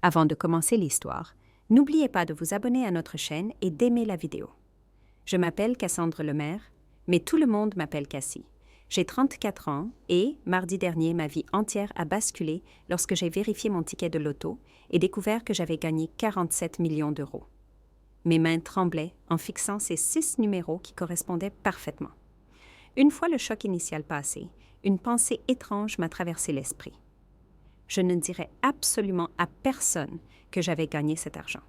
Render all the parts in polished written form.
Avant de commencer l'histoire, n'oubliez pas de vous abonner à notre chaîne et d'aimer la vidéo. Je m'appelle Cassandre Lemaire, mais tout le monde m'appelle Cassie. J'ai 34 ans et, mardi dernier, ma vie entière a basculé lorsque j'ai vérifié mon ticket de loto et découvert que j'avais gagné 47 millions d'euros. Mes mains tremblaient en fixant ces 6 numéros qui correspondaient parfaitement. Une fois le choc initial passé, une pensée étrange m'a traversé l'esprit. Je ne dirais absolument à personne que j'avais gagné cet argent.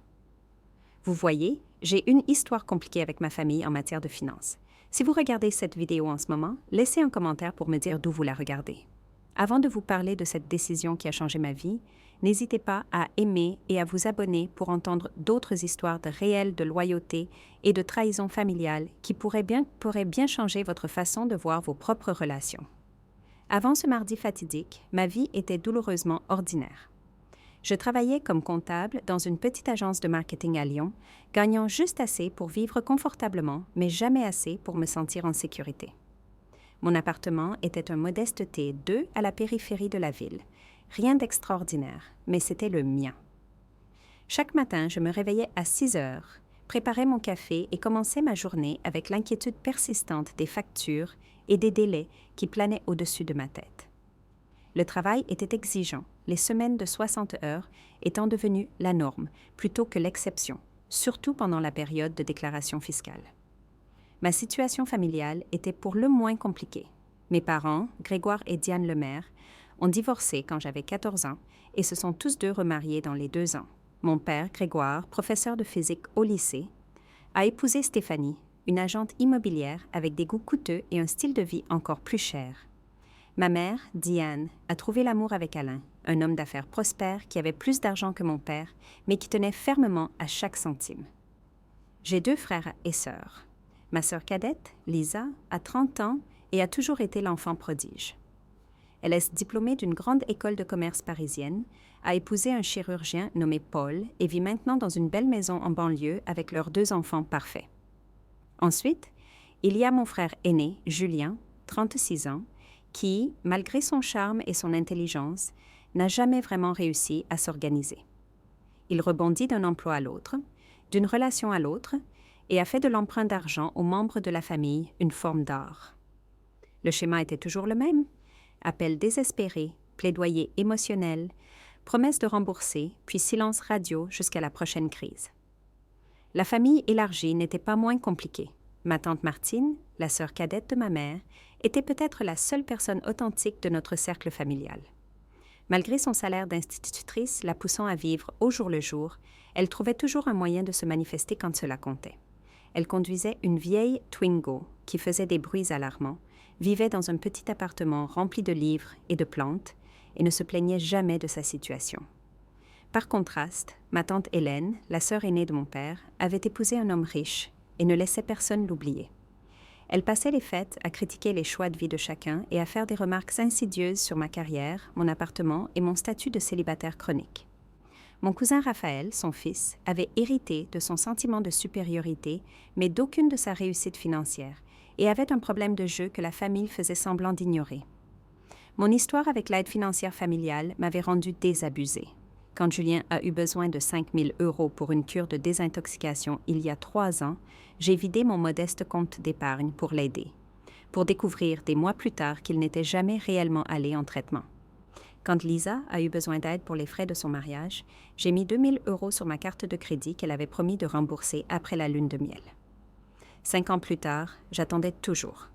Vous voyez, j'ai une histoire compliquée avec ma famille en matière de finances. Si vous regardez cette vidéo en ce moment, laissez un commentaire pour me dire d'où vous la regardez. Avant de vous parler de cette décision qui a changé ma vie, n'hésitez pas à aimer et à vous abonner pour entendre d'autres histoires réelles de loyauté et de trahison familiale qui pourraient bien changer votre façon de voir vos propres relations. Avant ce mardi fatidique, ma vie était douloureusement ordinaire. Je travaillais comme comptable dans une petite agence de marketing à Lyon, gagnant juste assez pour vivre confortablement, mais jamais assez pour me sentir en sécurité. Mon appartement était un modeste T2 à la périphérie de la ville. Rien d'extraordinaire, mais c'était le mien. Chaque matin, je me réveillais à 6 heures, préparais mon café et commençais ma journée avec l'inquiétude persistante des factures et des délais qui planaient au-dessus de ma tête. Le travail était exigeant, les semaines de 60 heures étant devenues la norme plutôt que l'exception, surtout pendant la période de déclaration fiscale. Ma situation familiale était pour le moins compliquée. Mes parents, Grégoire et Diane Lemaire, ont divorcé quand j'avais 14 ans et se sont tous deux remariés dans les 2 ans. Mon père, Grégoire, professeur de physique au lycée, a épousé Stéphanie, une agente immobilière avec des goûts coûteux et un style de vie encore plus cher. Ma mère, Diane, a trouvé l'amour avec Alain, un homme d'affaires prospère qui avait plus d'argent que mon père, mais qui tenait fermement à chaque centime. J'ai 2 frères et sœurs. Ma sœur cadette, Lisa, a 30 ans et a toujours été l'enfant prodige. Elle est diplômée d'une grande école de commerce parisienne, a épousé un chirurgien nommé Paul et vit maintenant dans une belle maison en banlieue avec leurs 2 enfants parfaits. Ensuite, il y a mon frère aîné, Julien, 36 ans, qui, malgré son charme et son intelligence, n'a jamais vraiment réussi à s'organiser. Il rebondit d'un emploi à l'autre, d'une relation à l'autre, et a fait de l'emprunt d'argent aux membres de la famille une forme d'art. Le schéma était toujours le même: appel désespéré, plaidoyer émotionnel, promesse de rembourser, puis silence radio jusqu'à la prochaine crise. La famille élargie n'était pas moins compliquée. Ma tante Martine, la sœur cadette de ma mère, était peut-être la seule personne authentique de notre cercle familial. Malgré son salaire d'institutrice la poussant à vivre au jour le jour, elle trouvait toujours un moyen de se manifester quand cela comptait. Elle conduisait une vieille Twingo qui faisait des bruits alarmants, vivait dans un petit appartement rempli de livres et de plantes et ne se plaignait jamais de sa situation. Par contraste, ma tante Hélène, la sœur aînée de mon père, avait épousé un homme riche et ne laissait personne l'oublier. Elle passait les fêtes à critiquer les choix de vie de chacun et à faire des remarques insidieuses sur ma carrière, mon appartement et mon statut de célibataire chronique. Mon cousin Raphaël, son fils, avait hérité de son sentiment de supériorité, mais d'aucune de sa réussite financière, et avait un problème de jeu que la famille faisait semblant d'ignorer. Mon histoire avec l'aide financière familiale m'avait rendue désabusée. Quand Julien a eu besoin de 5 000 € pour une cure de désintoxication il y a 3 ans, j'ai vidé mon modeste compte d'épargne pour l'aider, pour découvrir des mois plus tard qu'il n'était jamais réellement allé en traitement. Quand Lisa a eu besoin d'aide pour les frais de son mariage, j'ai mis 2 000 € sur ma carte de crédit qu'elle avait promis de rembourser après la lune de miel. 5 ans plus tard, j'attendais toujours.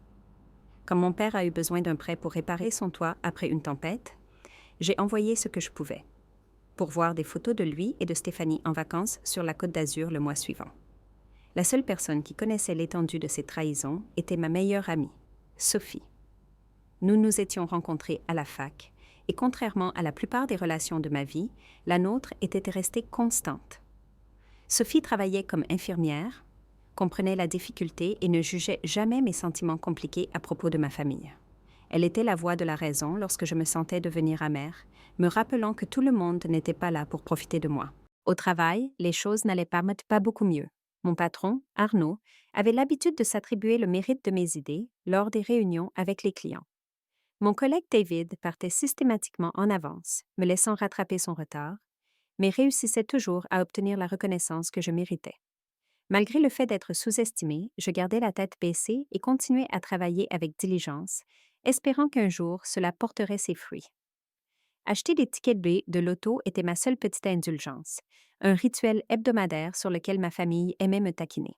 Quand mon père a eu besoin d'un prêt pour réparer son toit après une tempête, j'ai envoyé ce que je pouvais, pour voir des photos de lui et de Stéphanie en vacances sur la Côte d'Azur le mois suivant. La seule personne qui connaissait l'étendue de ces trahisons était ma meilleure amie, Sophie. Nous nous étions rencontrés à la fac, et contrairement à la plupart des relations de ma vie, la nôtre était restée constante. Sophie travaillait comme infirmière, comprenait la difficulté et ne jugeait jamais mes sentiments compliqués à propos de ma famille. Elle était la voix de la raison lorsque je me sentais devenir amère, me rappelant que tout le monde n'était pas là pour profiter de moi. Au travail, les choses n'allaient pas beaucoup mieux. Mon patron, Arnaud, avait l'habitude de s'attribuer le mérite de mes idées lors des réunions avec les clients. Mon collègue David partait systématiquement en avance, me laissant rattraper son retard, mais réussissais toujours à obtenir la reconnaissance que je méritais. Malgré le fait d'être sous-estimée, je gardais la tête baissée et continuais à travailler avec diligence, espérant qu'un jour cela porterait ses fruits. Acheter des tickets de loto était ma seule petite indulgence, un rituel hebdomadaire sur lequel ma famille aimait me taquiner.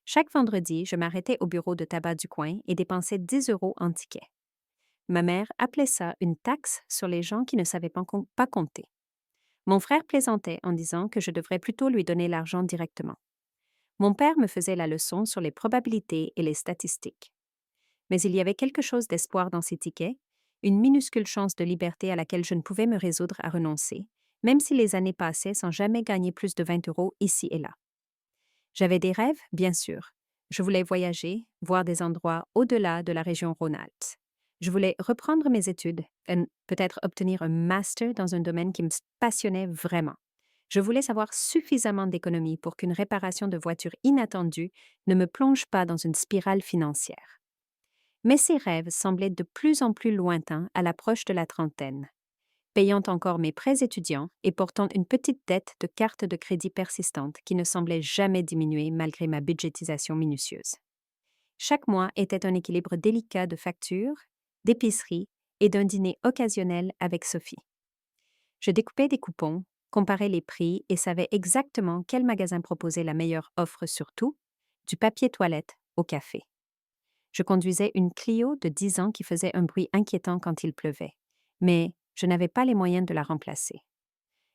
Chaque vendredi, je m'arrêtais au bureau de tabac du coin et dépensais 10 € en tickets. Ma mère appelait ça une taxe sur les gens qui ne savaient pas compter. Mon frère plaisantait en disant que je devrais plutôt lui donner l'argent directement. Mon père me faisait la leçon sur les probabilités et les statistiques. Mais il y avait quelque chose d'espoir dans ces tickets, une minuscule chance de liberté à laquelle je ne pouvais me résoudre à renoncer, même si les années passaient sans jamais gagner plus de 20 € ici et là. J'avais des rêves, bien sûr. Je voulais voyager, voir des endroits au-delà de la région Rhône-Alpes. Je voulais reprendre mes études et peut-être obtenir un master dans un domaine qui me passionnait vraiment. Je voulais savoir suffisamment d'économie pour qu'une réparation de voiture inattendue ne me plonge pas dans une spirale financière. Mais ces rêves semblaient de plus en plus lointains à l'approche de la trentaine. Payant encore mes prêts étudiants et portant une petite dette de carte de crédit persistante qui ne semblait jamais diminuer malgré ma budgétisation minutieuse. Chaque mois était un équilibre délicat de factures, d'épicerie et d'un dîner occasionnel avec Sophie. Je découpais des coupons, comparais les prix et savais exactement quel magasin proposait la meilleure offre sur tout, du papier toilette au café. Je conduisais une Clio de 10 ans qui faisait un bruit inquiétant quand il pleuvait, mais je n'avais pas les moyens de la remplacer.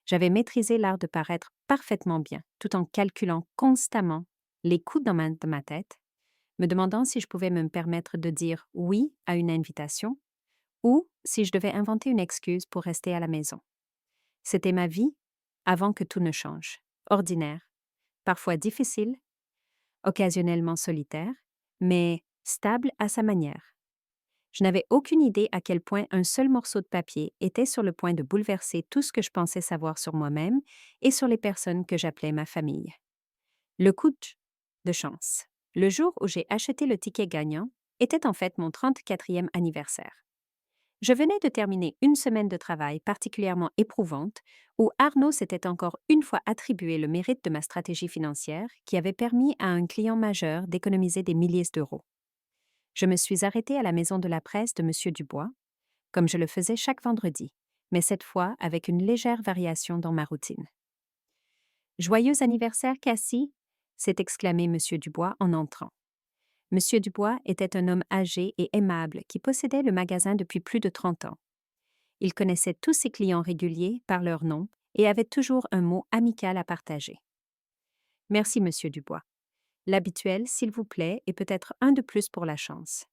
J'avais maîtrisé l'art de paraître parfaitement bien, tout en calculant constamment les coûts dans ma tête, me demandant si je pouvais me permettre de dire oui à une invitation ou si je devais inventer une excuse pour rester à la maison. C'était ma vie avant que tout ne change, ordinaire, parfois difficile, occasionnellement solitaire, mais stable à sa manière. Je n'avais aucune idée à quel point un seul morceau de papier était sur le point de bouleverser tout ce que je pensais savoir sur moi-même et sur les personnes que j'appelais ma famille. Le coup de chance. Le jour où j'ai acheté le ticket gagnant était en fait mon 34e anniversaire. Je venais de terminer une semaine de travail particulièrement éprouvante où Arnaud s'était encore une fois attribué le mérite de ma stratégie financière qui avait permis à un client majeur d'économiser des milliers d'euros. Je me suis arrêtée à la maison de la presse de M. Dubois, comme je le faisais chaque vendredi, mais cette fois avec une légère variation dans ma routine. « Joyeux anniversaire, Cassie !» s'est exclamé M. Dubois en entrant. M. Dubois était un homme âgé et aimable qui possédait le magasin depuis plus de 30 ans. Il connaissait tous ses clients réguliers par leur nom et avait toujours un mot amical à partager. « Merci, M. Dubois. L'habituel, s'il vous plaît, et peut-être un de plus pour la chance. »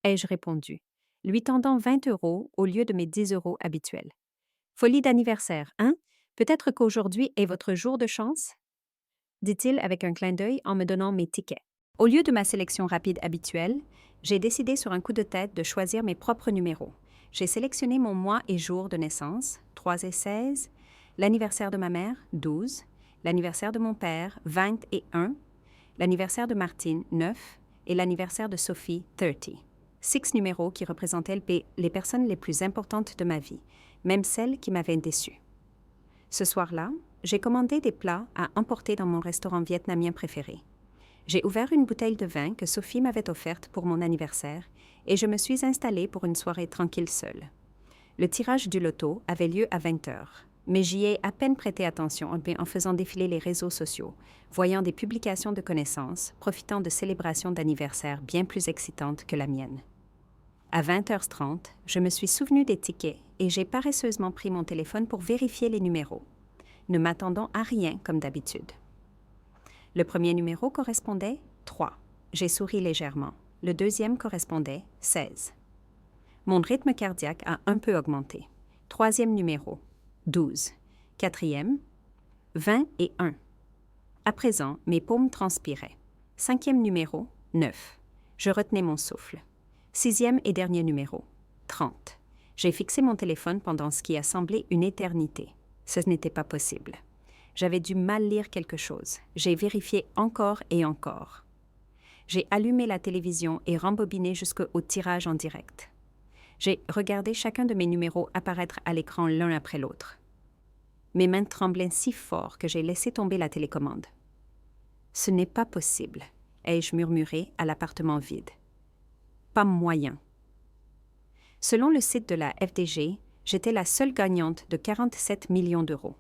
ai-je répondu, lui tendant 20 € au lieu de mes 10 € habituels. « Folie d'anniversaire, hein? Peut-être qu'aujourd'hui est votre jour de chance? » dit-il avec un clin d'œil en me donnant mes tickets. Au lieu de ma sélection rapide habituelle, j'ai décidé sur un coup de tête de choisir mes propres numéros. J'ai sélectionné mon mois et jour de naissance, 3 et 16, l'anniversaire de ma mère, 12, l'anniversaire de mon père, 20 et 1, l'anniversaire de Martine, 9, et l'anniversaire de Sophie, 30. 6 numéros qui représentaient les personnes les plus importantes de ma vie, même celles qui m'avaient déçue. Ce soir-là, j'ai commandé des plats à emporter dans mon restaurant vietnamien préféré. J'ai ouvert une bouteille de vin que Sophie m'avait offerte pour mon anniversaire et je me suis installée pour une soirée tranquille seule. Le tirage du loto avait lieu à 20 h, mais j'y ai à peine prêté attention en faisant défiler les réseaux sociaux, voyant des publications de connaissances, profitant de célébrations d'anniversaire bien plus excitantes que la mienne. À 20h30, je me suis souvenu des tickets et j'ai paresseusement pris mon téléphone pour vérifier les numéros, ne m'attendant à rien comme d'habitude. Le premier numéro correspondait 3. J'ai souri légèrement. Le deuxième correspondait 16. Mon rythme cardiaque a un peu augmenté. Troisième numéro, 12. Quatrième, 20 et 1. À présent, mes paumes transpiraient. Cinquième numéro, 9. Je retenais mon souffle. Sixième et dernier numéro, 30. J'ai fixé mon téléphone pendant ce qui a semblé une éternité. Ce n'était pas possible. J'avais dû mal lire quelque chose. J'ai vérifié encore et encore. J'ai allumé la télévision et rembobiné jusqu'au tirage en direct. J'ai regardé chacun de mes numéros apparaître à l'écran l'un après l'autre. Mes mains tremblaient si fort que j'ai laissé tomber la télécommande. « Ce n'est pas possible », ai-je murmuré à l'appartement vide. « Pas moyen. » Selon le site de la FDG, j'étais la seule gagnante de 47 millions d'euros.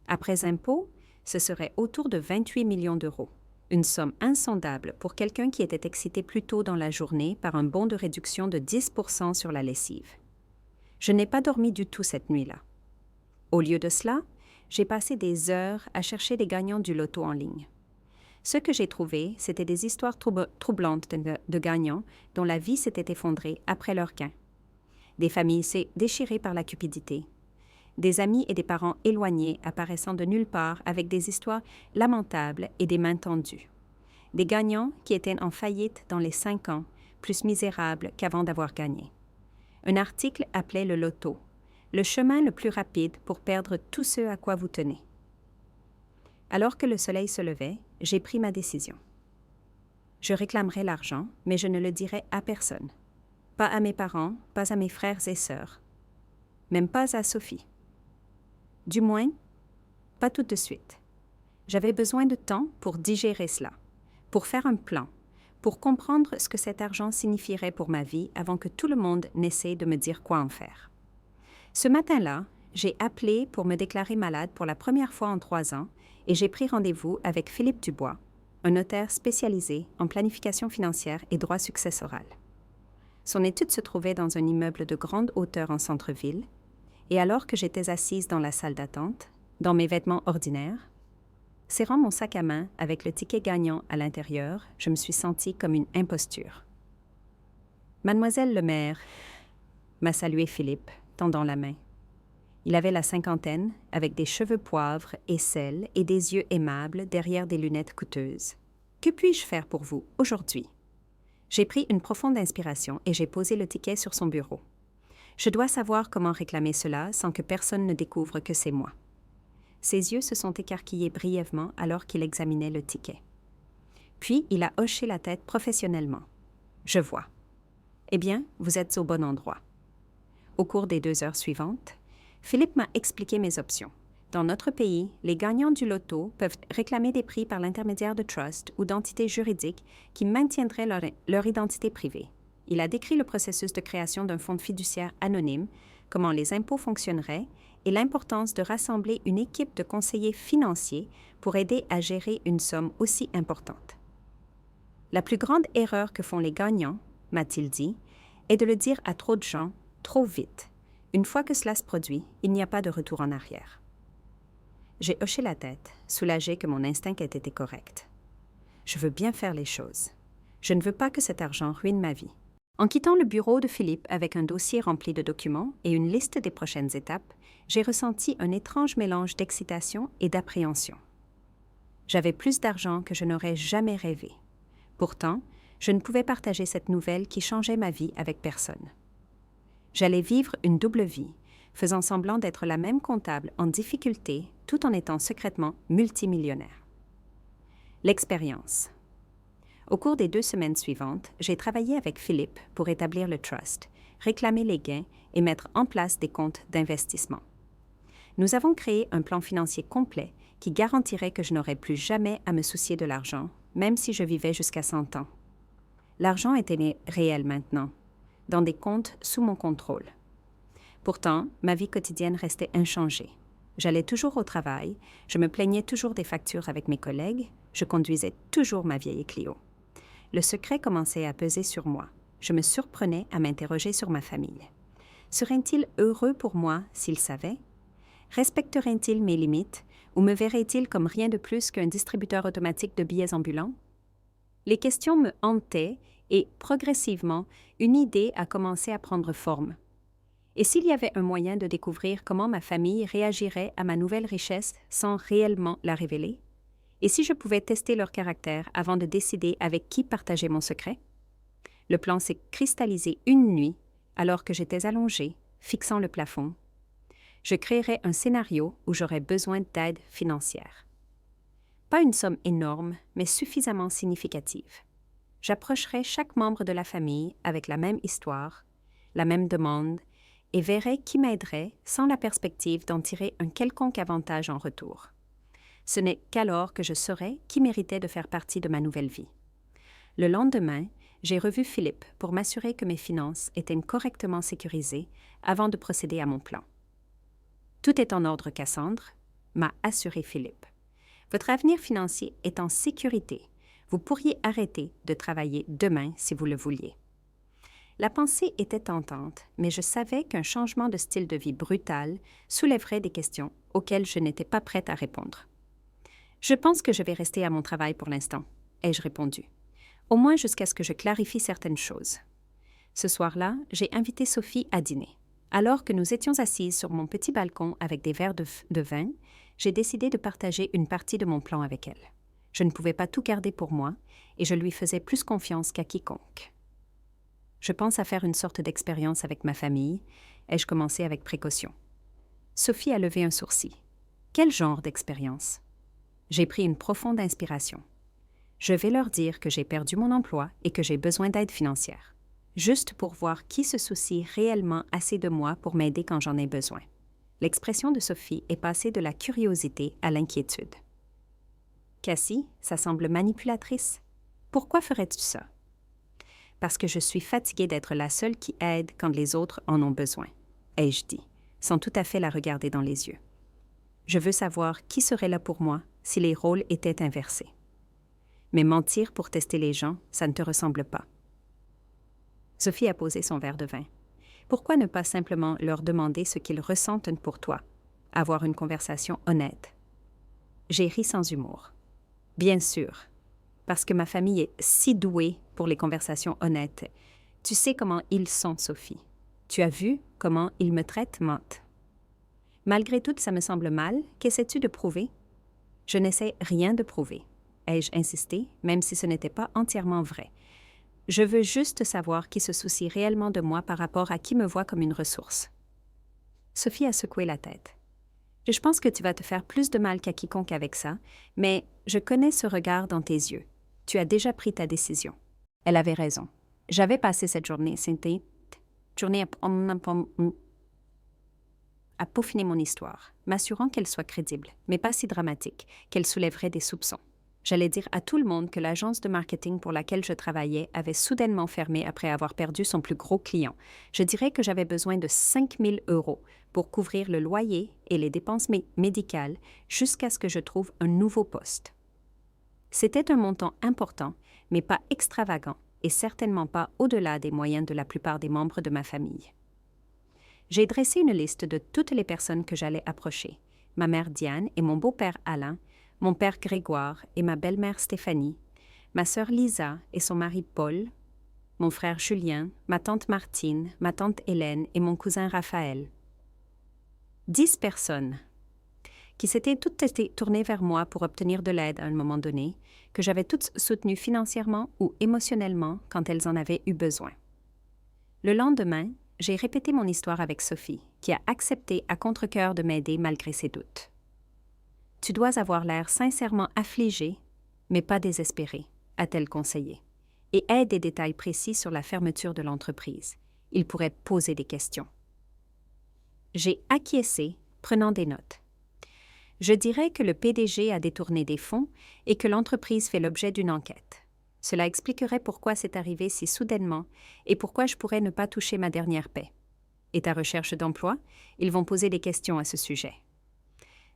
Après impôts, ce serait autour de 28 millions d'euros. Une somme insondable pour quelqu'un qui était excité plus tôt dans la journée par un bon de réduction de 10% sur la lessive. Je n'ai pas dormi du tout cette nuit-là. Au lieu de cela, j'ai passé des heures à chercher les gagnants du loto en ligne. Ce que j'ai trouvé, c'était des histoires troublantes de gagnants dont la vie s'était effondrée après leur gain. Des familles déchirées par la cupidité. Des amis et des parents éloignés apparaissant de nulle part avec des histoires lamentables et des mains tendues. Des gagnants qui étaient en faillite dans les 5 ans, plus misérables qu'avant d'avoir gagné. Un article appelait le loto, le chemin le plus rapide pour perdre tout ce à quoi vous tenez. Alors que le soleil se levait, j'ai pris ma décision. Je réclamerai l'argent, mais je ne le dirai à personne. Pas à mes parents, pas à mes frères et sœurs. Même pas à Sophie. Du moins, pas tout de suite. J'avais besoin de temps pour digérer cela, pour faire un plan, pour comprendre ce que cet argent signifierait pour ma vie avant que tout le monde n'essaie de me dire quoi en faire. Ce matin-là, j'ai appelé pour me déclarer malade pour la première fois en 3 ans et j'ai pris rendez-vous avec Philippe Dubois, un notaire spécialisé en planification financière et droit successoral. Son étude se trouvait dans un immeuble de grande hauteur en centre-ville, et alors que j'étais assise dans la salle d'attente, dans mes vêtements ordinaires, serrant mon sac à main avec le ticket gagnant à l'intérieur, je me suis sentie comme une imposture. « Mademoiselle le maire », m'a salué Philippe, tendant la main. Il avait la cinquantaine, avec des cheveux poivre et sel et des yeux aimables derrière des lunettes coûteuses. « Que puis-je faire pour vous aujourd'hui ?» J'ai pris une profonde inspiration et j'ai posé le ticket sur son bureau. Je dois savoir comment réclamer cela sans que personne ne découvre que c'est moi. Ses yeux se sont écarquillés brièvement alors qu'il examinait le ticket. Puis il a hoché la tête professionnellement. « Je vois. Eh bien, vous êtes au bon endroit. » Au cours des 2 heures suivantes, Philippe m'a expliqué mes options. Dans notre pays, les gagnants du loto peuvent réclamer des prix par l'intermédiaire de trusts ou d'entités juridiques qui maintiendraient leur identité privée. Il a décrit le processus de création d'un fonds fiduciaire anonyme, comment les impôts fonctionneraient et l'importance de rassembler une équipe de conseillers financiers pour aider à gérer une somme aussi importante. La plus grande erreur que font les gagnants, m'a-t-il dit, est de le dire à trop de gens, trop vite. Une fois que cela se produit, il n'y a pas de retour en arrière. J'ai hoché la tête, soulagée que mon instinct ait été correct. Je veux bien faire les choses. Je ne veux pas que cet argent ruine ma vie. En quittant le bureau de Philippe avec un dossier rempli de documents et une liste des prochaines étapes, j'ai ressenti un étrange mélange d'excitation et d'appréhension. J'avais plus d'argent que je n'aurais jamais rêvé. Pourtant, je ne pouvais partager cette nouvelle qui changeait ma vie avec personne. J'allais vivre une double vie, faisant semblant d'être la même comptable en difficulté tout en étant secrètement multimillionnaire. L'expérience. Au cours des 2 semaines suivantes, j'ai travaillé avec Philippe pour établir le trust, réclamer les gains et mettre en place des comptes d'investissement. Nous avons créé un plan financier complet qui garantirait que je n'aurais plus jamais à me soucier de l'argent, même si je vivais jusqu'à 100 ans. L'argent était réel maintenant, dans des comptes sous mon contrôle. Pourtant, ma vie quotidienne restait inchangée. J'allais toujours au travail, je me plaignais toujours des factures avec mes collègues, je conduisais toujours ma vieille Clio. Le secret commençait à peser sur moi. Je me surprenais à m'interroger sur ma famille. Serait-il heureux pour moi s'il savait? Respecterait-il mes limites ou me verrait-il comme rien de plus qu'un distributeur automatique de billets ambulants? Les questions me hantaient et, progressivement, une idée a commencé à prendre forme. Et s'il y avait un moyen de découvrir comment ma famille réagirait à ma nouvelle richesse sans réellement la révéler? Et si je pouvais tester leur caractère avant de décider avec qui partager mon secret? Le plan s'est cristallisé une nuit, alors que j'étais allongée, fixant le plafond. Je créerais un scénario où j'aurais besoin d'aide financière. Pas une somme énorme, mais suffisamment significative. J'approcherais chaque membre de la famille avec la même histoire, la même demande, et verrai qui m'aiderait sans la perspective d'en tirer un quelconque avantage en retour. Ce n'est qu'alors que je saurai qui méritait de faire partie de ma nouvelle vie. Le lendemain, j'ai revu Philippe pour m'assurer que mes finances étaient correctement sécurisées avant de procéder à mon plan. Tout est en ordre, Cassandre, m'a assuré Philippe. Votre avenir financier est en sécurité. Vous pourriez arrêter de travailler demain si vous le vouliez. La pensée était tentante, mais je savais qu'un changement de style de vie brutal soulèverait des questions auxquelles je n'étais pas prête à répondre. Je pense que je vais rester à mon travail pour l'instant, ai-je répondu. Au moins jusqu'à ce que je clarifie certaines choses. Ce soir-là, j'ai invité Sophie à dîner. Alors que nous étions assises sur mon petit balcon avec des verres de vin, j'ai décidé de partager une partie de mon plan avec elle. Je ne pouvais pas tout garder pour moi et je lui faisais plus confiance qu'à quiconque. Je pense à faire une sorte d'expérience avec ma famille, ai-je commencé avec précaution. Sophie a levé un sourcil. Quel genre d'expérience? J'ai pris une profonde inspiration. Je vais leur dire que j'ai perdu mon emploi et que j'ai besoin d'aide financière, juste pour voir qui se soucie réellement assez de moi pour m'aider quand j'en ai besoin. L'expression de Sophie est passée de la curiosité à l'inquiétude. Cassie, ça semble manipulatrice. Pourquoi ferais-tu ça? Parce que je suis fatiguée d'être la seule qui aide quand les autres en ont besoin, ai-je dit, sans tout à fait la regarder dans les yeux. Je veux savoir qui serait là pour moi si les rôles étaient inversés. Mais mentir pour tester les gens, ça ne te ressemble pas. Sophie a posé son verre de vin. Pourquoi ne pas simplement leur demander ce qu'ils ressentent pour toi? Avoir une conversation honnête. J'ai ri sans humour. Bien sûr, parce que ma famille est si douée pour les conversations honnêtes. Tu sais comment ils sont, Sophie. Tu as vu comment ils me traitent, Matt. Malgré tout, ça me semble mal. Qu'essaies-tu de prouver? Je n'essaie rien de prouver, ai-je insisté, même si ce n'était pas entièrement vrai. Je veux juste savoir qui se soucie réellement de moi par rapport à qui me voit comme une ressource. Sophie a secoué la tête. Je pense que tu vas te faire plus de mal qu'à quiconque avec ça, mais je connais ce regard dans tes yeux. Tu as déjà pris ta décision. Elle avait raison. J'avais passé cette journée, c'était journée à peaufiner mon histoire, m'assurant qu'elle soit crédible, mais pas si dramatique, qu'elle soulèverait des soupçons. J'allais dire à tout le monde que l'agence de marketing pour laquelle je travaillais avait soudainement fermé après avoir perdu son plus gros client. Je dirais que j'avais besoin de 5 000 € pour couvrir le loyer et les dépenses médicales jusqu'à ce que je trouve un nouveau poste. C'était un montant important, mais pas extravagant et certainement pas au-delà des moyens de la plupart des membres de ma famille. J'ai dressé une liste de toutes les personnes que j'allais approcher, ma mère Diane et mon beau-père Alain, mon père Grégoire et ma belle-mère Stéphanie, ma sœur Lisa et son mari Paul, mon frère Julien, ma tante Martine, ma tante Hélène et mon cousin Raphaël. 10 personnes qui s'étaient toutes tournées vers moi pour obtenir de l'aide à un moment donné, que j'avais toutes soutenues financièrement ou émotionnellement quand elles en avaient eu besoin. Le lendemain, j'ai répété mon histoire avec Sophie, qui a accepté à contre-cœur de m'aider malgré ses doutes. Tu dois avoir l'air sincèrement affligé, mais pas désespéré, a-t-elle conseillé, et aie des détails précis sur la fermeture de l'entreprise. Il pourrait poser des questions. J'ai acquiescé, prenant des notes. Je dirais que le PDG a détourné des fonds et que l'entreprise fait l'objet d'une enquête. Cela expliquerait pourquoi c'est arrivé si soudainement et pourquoi je pourrais ne pas toucher ma dernière paie. Et ta recherche d'emploi? Ils vont poser des questions à ce sujet.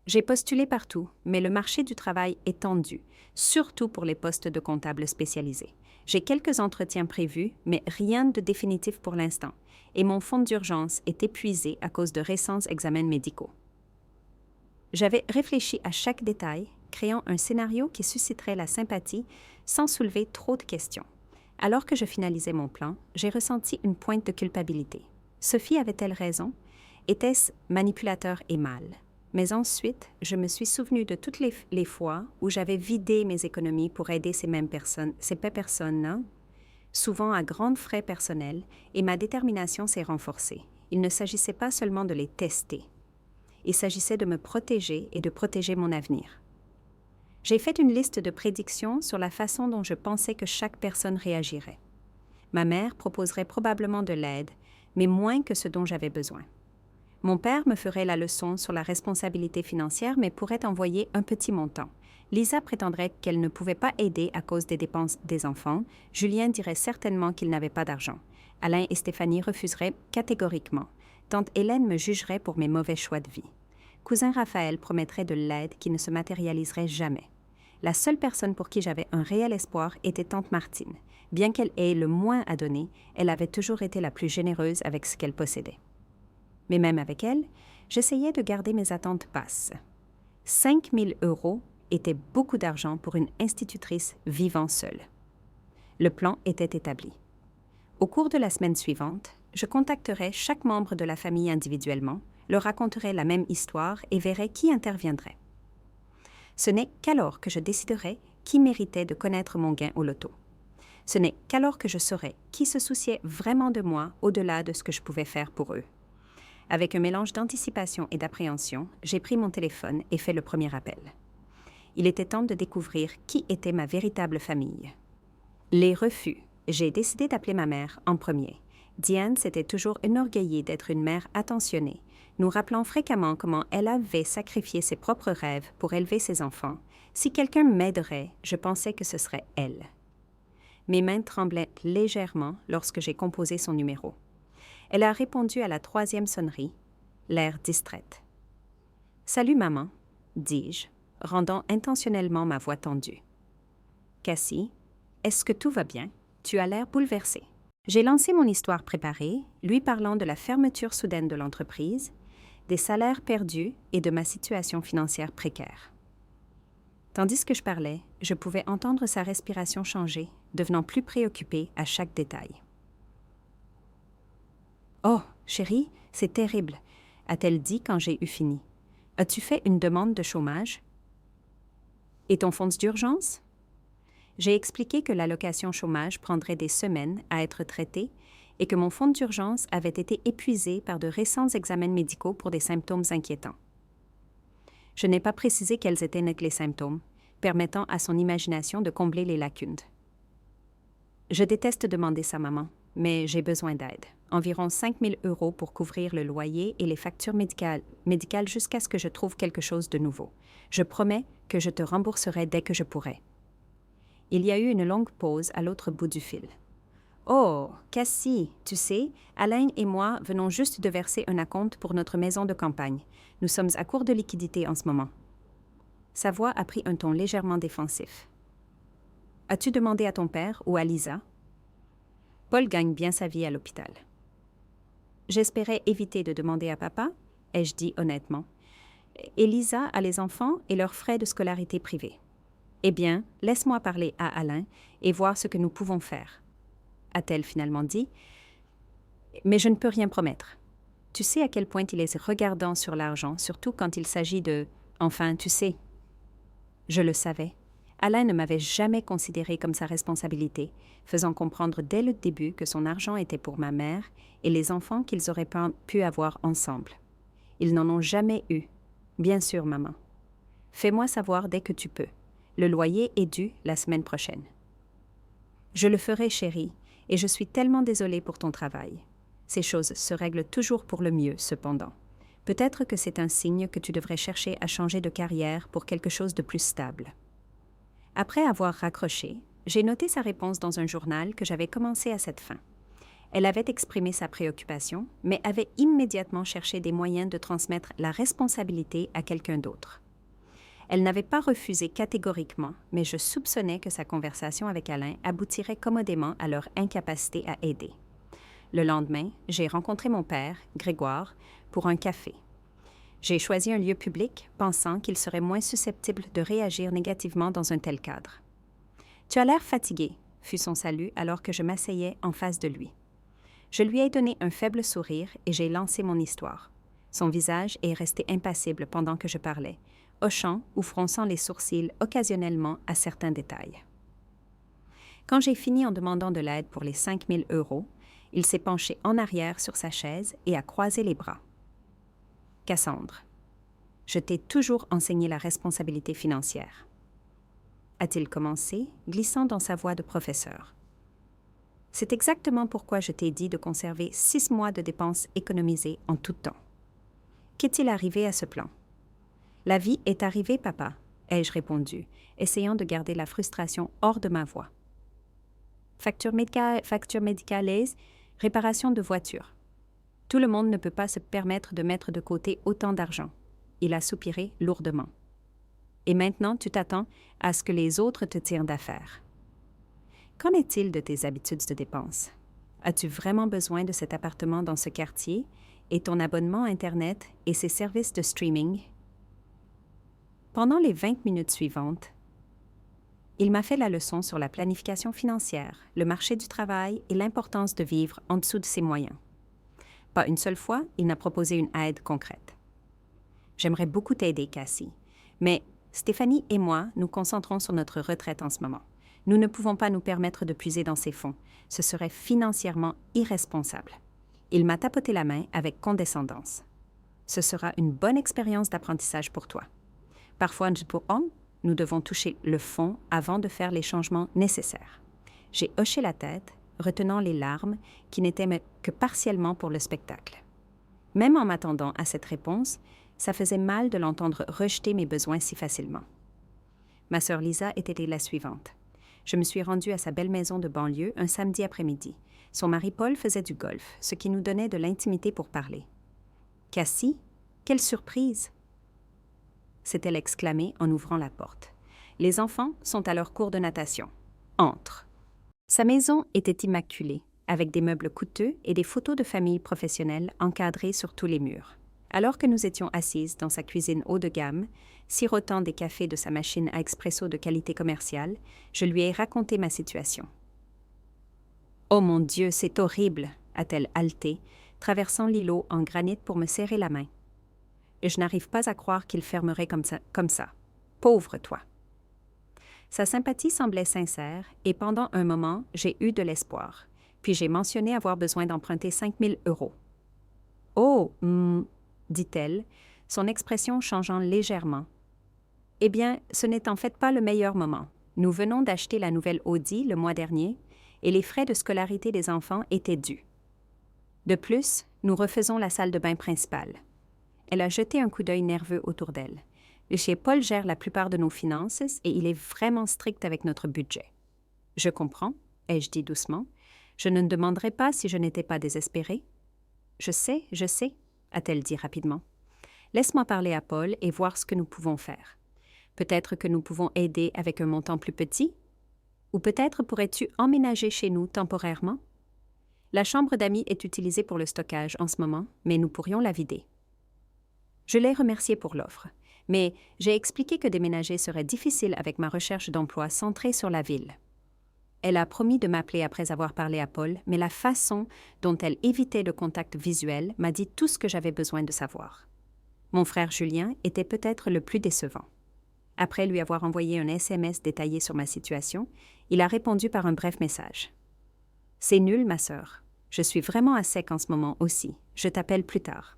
J'ai postulé partout, mais le marché du travail est tendu, surtout pour les postes de comptables spécialisés. J'ai quelques entretiens prévus, mais rien de définitif pour l'instant, et mon fonds d'urgence est épuisé à cause de récents examens médicaux. J'avais réfléchi à chaque détail, créant un scénario qui susciterait la sympathie sans soulever trop de questions. Alors que je finalisais mon plan, j'ai ressenti une pointe de culpabilité. Sophie avait-elle raison? Était-ce manipulateur et mal? Mais ensuite, je me suis souvenue de toutes les fois où j'avais vidé mes économies pour aider ces personnes-là, souvent à grands frais personnels, et ma détermination s'est renforcée. Il ne s'agissait pas seulement de les tester. Il s'agissait de me protéger et de protéger mon avenir. J'ai fait une liste de prédictions sur la façon dont je pensais que chaque personne réagirait. Ma mère proposerait probablement de l'aide, mais moins que ce dont j'avais besoin. Mon père me ferait la leçon sur la responsabilité financière, mais pourrait envoyer un petit montant. Lisa prétendrait qu'elle ne pouvait pas aider à cause des dépenses des enfants. Julien dirait certainement qu'il n'avait pas d'argent. Alain et Stéphanie refuseraient catégoriquement. Tante Hélène me jugerait pour mes mauvais choix de vie. Cousin Raphaël promettrait de l'aide qui ne se matérialiserait jamais. La seule personne pour qui j'avais un réel espoir était tante Martine. Bien qu'elle ait le moins à donner, elle avait toujours été la plus généreuse avec ce qu'elle possédait. Mais même avec elle, j'essayais de garder mes attentes basses. 5 000 € était beaucoup d'argent pour une institutrice vivant seule. Le plan était établi. Au cours de la semaine suivante, je contacterais chaque membre de la famille individuellement, leur raconterais la même histoire et verrais qui interviendrait. Ce n'est qu'alors que je déciderai qui méritait de connaître mon gain au loto. Ce n'est qu'alors que je saurai qui se souciait vraiment de moi au-delà de ce que je pouvais faire pour eux. Avec un mélange d'anticipation et d'appréhension, j'ai pris mon téléphone et fait le premier appel. Il était temps de découvrir qui était ma véritable famille. Les refus. J'ai décidé d'appeler ma mère en premier. Diane s'était toujours enorgueillie d'être une mère attentionnée, nous rappelant fréquemment comment elle avait sacrifié ses propres rêves pour élever ses enfants. Si quelqu'un m'aiderait, je pensais que ce serait elle. Mes mains tremblaient légèrement lorsque j'ai composé son numéro. Elle a répondu à la 3e sonnerie, l'air distraite. « Salut maman », dis-je, rendant intentionnellement ma voix tendue. « Cassie, est-ce que tout va bien? Tu as l'air bouleversée. » J'ai lancé mon histoire préparée, lui parlant de la fermeture soudaine de l'entreprise, des salaires perdus et de ma situation financière précaire. Tandis que je parlais, je pouvais entendre sa respiration changer, devenant plus préoccupée à chaque détail. « Oh, chérie, c'est terrible, » a-t-elle dit quand j'ai eu fini. « As-tu fait une demande de chômage? » « Et ton fonds d'urgence? » J'ai expliqué que l'allocation chômage prendrait des semaines à être traitée et que mon fonds d'urgence avait été épuisé par de récents examens médicaux pour des symptômes inquiétants. Je n'ai pas précisé quels étaient les symptômes, permettant à son imagination de combler les lacunes. Je déteste demander ça, maman, mais j'ai besoin d'aide. Environ 5 000 € pour couvrir le loyer et les factures médicales jusqu'à ce que je trouve quelque chose de nouveau. Je promets que je te rembourserai dès que je pourrai. Il y a eu une longue pause à l'autre bout du fil. « Oh, Cassie, tu sais, Alain et moi venons juste de verser un acompte pour notre maison de campagne. Nous sommes à court de liquidités en ce moment. » Sa voix a pris un ton légèrement défensif. « As-tu demandé à ton père ou à Lisa? » Paul gagne bien sa vie à l'hôpital. J'espérais éviter de demander à papa, ai-je dit honnêtement. Et Lisa a les enfants et leurs frais de scolarité privés. Eh bien, laisse-moi parler à Alain et voir ce que nous pouvons faire, a-t-elle finalement dit. Mais je ne peux rien promettre. Tu sais à quel point il est regardant sur l'argent, surtout quand il s'agit de... Enfin, tu sais. Je le savais. Alain ne m'avait jamais considéré comme sa responsabilité, faisant comprendre dès le début que son argent était pour ma mère et les enfants qu'ils auraient pu avoir ensemble. Ils n'en ont jamais eu. Bien sûr, maman. Fais-moi savoir dès que tu peux. Le loyer est dû la semaine prochaine. Je le ferai, chérie, et je suis tellement désolée pour ton travail. Ces choses se règlent toujours pour le mieux, cependant. Peut-être que c'est un signe que tu devrais chercher à changer de carrière pour quelque chose de plus stable. Après avoir raccroché, j'ai noté sa réponse dans un journal que j'avais commencé à cette fin. Elle avait exprimé sa préoccupation, mais avait immédiatement cherché des moyens de transmettre la responsabilité à quelqu'un d'autre. Elle n'avait pas refusé catégoriquement, mais je soupçonnais que sa conversation avec Alain aboutirait commodément à leur incapacité à aider. Le lendemain, j'ai rencontré mon père, Grégoire, pour un café. J'ai choisi un lieu public, pensant qu'il serait moins susceptible de réagir négativement dans un tel cadre. « Tu as l'air fatigué », fut son salut alors que je m'asseyais en face de lui. Je lui ai donné un faible sourire et j'ai lancé mon histoire. Son visage est resté impassible pendant que je parlais, hochant ou fronçant les sourcils occasionnellement à certains détails. Quand j'ai fini en demandant de l'aide pour les 5 000 €, il s'est penché en arrière sur sa chaise et a croisé les bras. « Cassandre, je t'ai toujours enseigné la responsabilité financière. » A-t-il commencé, glissant dans sa voix de professeur. C'est exactement pourquoi je t'ai dit de conserver 6 mois de dépenses économisées en tout temps. Qu'est-il arrivé à ce plan? La vie est arrivée, papa, ai-je répondu, essayant de garder la frustration hors de ma voix. Facture médicale, réparation de voiture. Tout le monde ne peut pas se permettre de mettre de côté autant d'argent. Il a soupiré lourdement. Et maintenant, tu t'attends à ce que les autres te tirent d'affaire. Qu'en est-il de tes habitudes de dépenses? As-tu vraiment besoin de cet appartement dans ce quartier et ton abonnement Internet et ses services de streaming? Pendant les 20 minutes suivantes, il m'a fait la leçon sur la planification financière, le marché du travail et l'importance de vivre en dessous de ses moyens. Pas une seule fois, il n'a proposé une aide concrète. J'aimerais beaucoup t'aider, Cassie, mais Stéphanie et moi nous concentrons sur notre retraite en ce moment. Nous ne pouvons pas nous permettre de puiser dans ces fonds. Ce serait financièrement irresponsable. Il m'a tapoté la main avec condescendance. Ce sera une bonne expérience d'apprentissage pour toi. Parfois, nous devons toucher le fond avant de faire les changements nécessaires. J'ai hoché la tête, retenant les larmes qui n'étaient que partiellement pour le spectacle. Même en m'attendant à cette réponse, ça faisait mal de l'entendre rejeter mes besoins si facilement. Ma sœur Lisa était la suivante. Je me suis rendue à sa belle maison de banlieue un samedi après-midi. Son mari Paul faisait du golf, ce qui nous donnait de l'intimité pour parler. « Cassie, quelle surprise! » s'est-elle exclamée en ouvrant la porte. « Les enfants sont à leur cours de natation. Entre. » Sa maison était immaculée, avec des meubles coûteux et des photos de famille professionnelles encadrées sur tous les murs. Alors que nous étions assises dans sa cuisine haut de gamme, sirotant des cafés de sa machine à expresso de qualité commerciale, je lui ai raconté ma situation. « Oh mon Dieu, c'est horrible !» a-t-elle haleté, traversant l'îlot en granit pour me serrer la main. « Et je n'arrive pas à croire qu'il fermerait comme ça. Pauvre toi !» Sa sympathie semblait sincère et pendant un moment, j'ai eu de l'espoir. Puis j'ai mentionné avoir besoin d'emprunter 5 000 €. « Oh, dit-elle, son expression changeant légèrement. « Eh bien, ce n'est en fait pas le meilleur moment. Nous venons d'acheter la nouvelle Audi le mois dernier et les frais de scolarité des enfants étaient dus. De plus, nous refaisons la salle de bain principale. » Elle a jeté un coup d'œil nerveux autour d'elle. « Chez Paul gère la plupart de nos finances et il est vraiment strict avec notre budget. »« Je comprends, » ai-je dit doucement. « Je ne demanderais pas si je n'étais pas désespérée. »« Je sais, » a-t-elle dit rapidement. « Laisse-moi parler à Paul et voir ce que nous pouvons faire. Peut-être que nous pouvons aider avec un montant plus petit? Ou peut-être pourrais-tu emménager chez nous temporairement? La chambre d'amis est utilisée pour le stockage en ce moment, mais nous pourrions la vider. » Je l'ai remerciée pour l'offre, mais j'ai expliqué que déménager serait difficile avec ma recherche d'emploi centrée sur la ville. Elle a promis de m'appeler après avoir parlé à Paul, mais la façon dont elle évitait le contact visuel m'a dit tout ce que j'avais besoin de savoir. Mon frère Julien était peut-être le plus décevant. Après lui avoir envoyé un SMS détaillé sur ma situation, il a répondu par un bref message. « C'est nul, ma sœur. Je suis vraiment à sec en ce moment aussi. Je t'appelle plus tard. »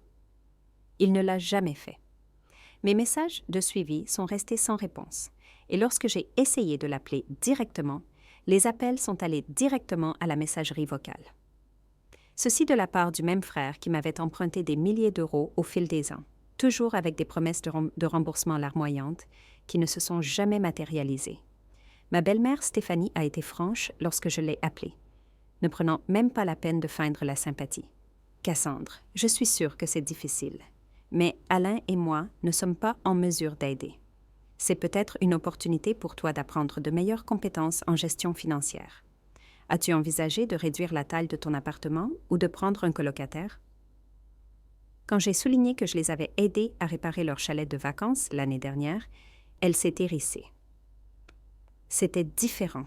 Il ne l'a jamais fait. Mes messages de suivi sont restés sans réponse, et lorsque j'ai essayé de l'appeler directement, les appels sont allés directement à la messagerie vocale. Ceci de la part du même frère qui m'avait emprunté des milliers d'euros au fil des ans, toujours avec des promesses de remboursement larmoyantes qui ne se sont jamais matérialisées. Ma belle-mère Stéphanie a été franche lorsque je l'ai appelée, ne prenant même pas la peine de feindre la sympathie. « Cassandre, je suis sûre que c'est difficile, mais Alain et moi ne sommes pas en mesure d'aider. C'est peut-être une opportunité pour toi d'apprendre de meilleures compétences en gestion financière. As-tu envisagé de réduire la taille de ton appartement ou de prendre un colocataire? » Quand j'ai souligné que je les avais aidés à réparer leur chalet de vacances l'année dernière, elle s'est hérissée. C'était différent.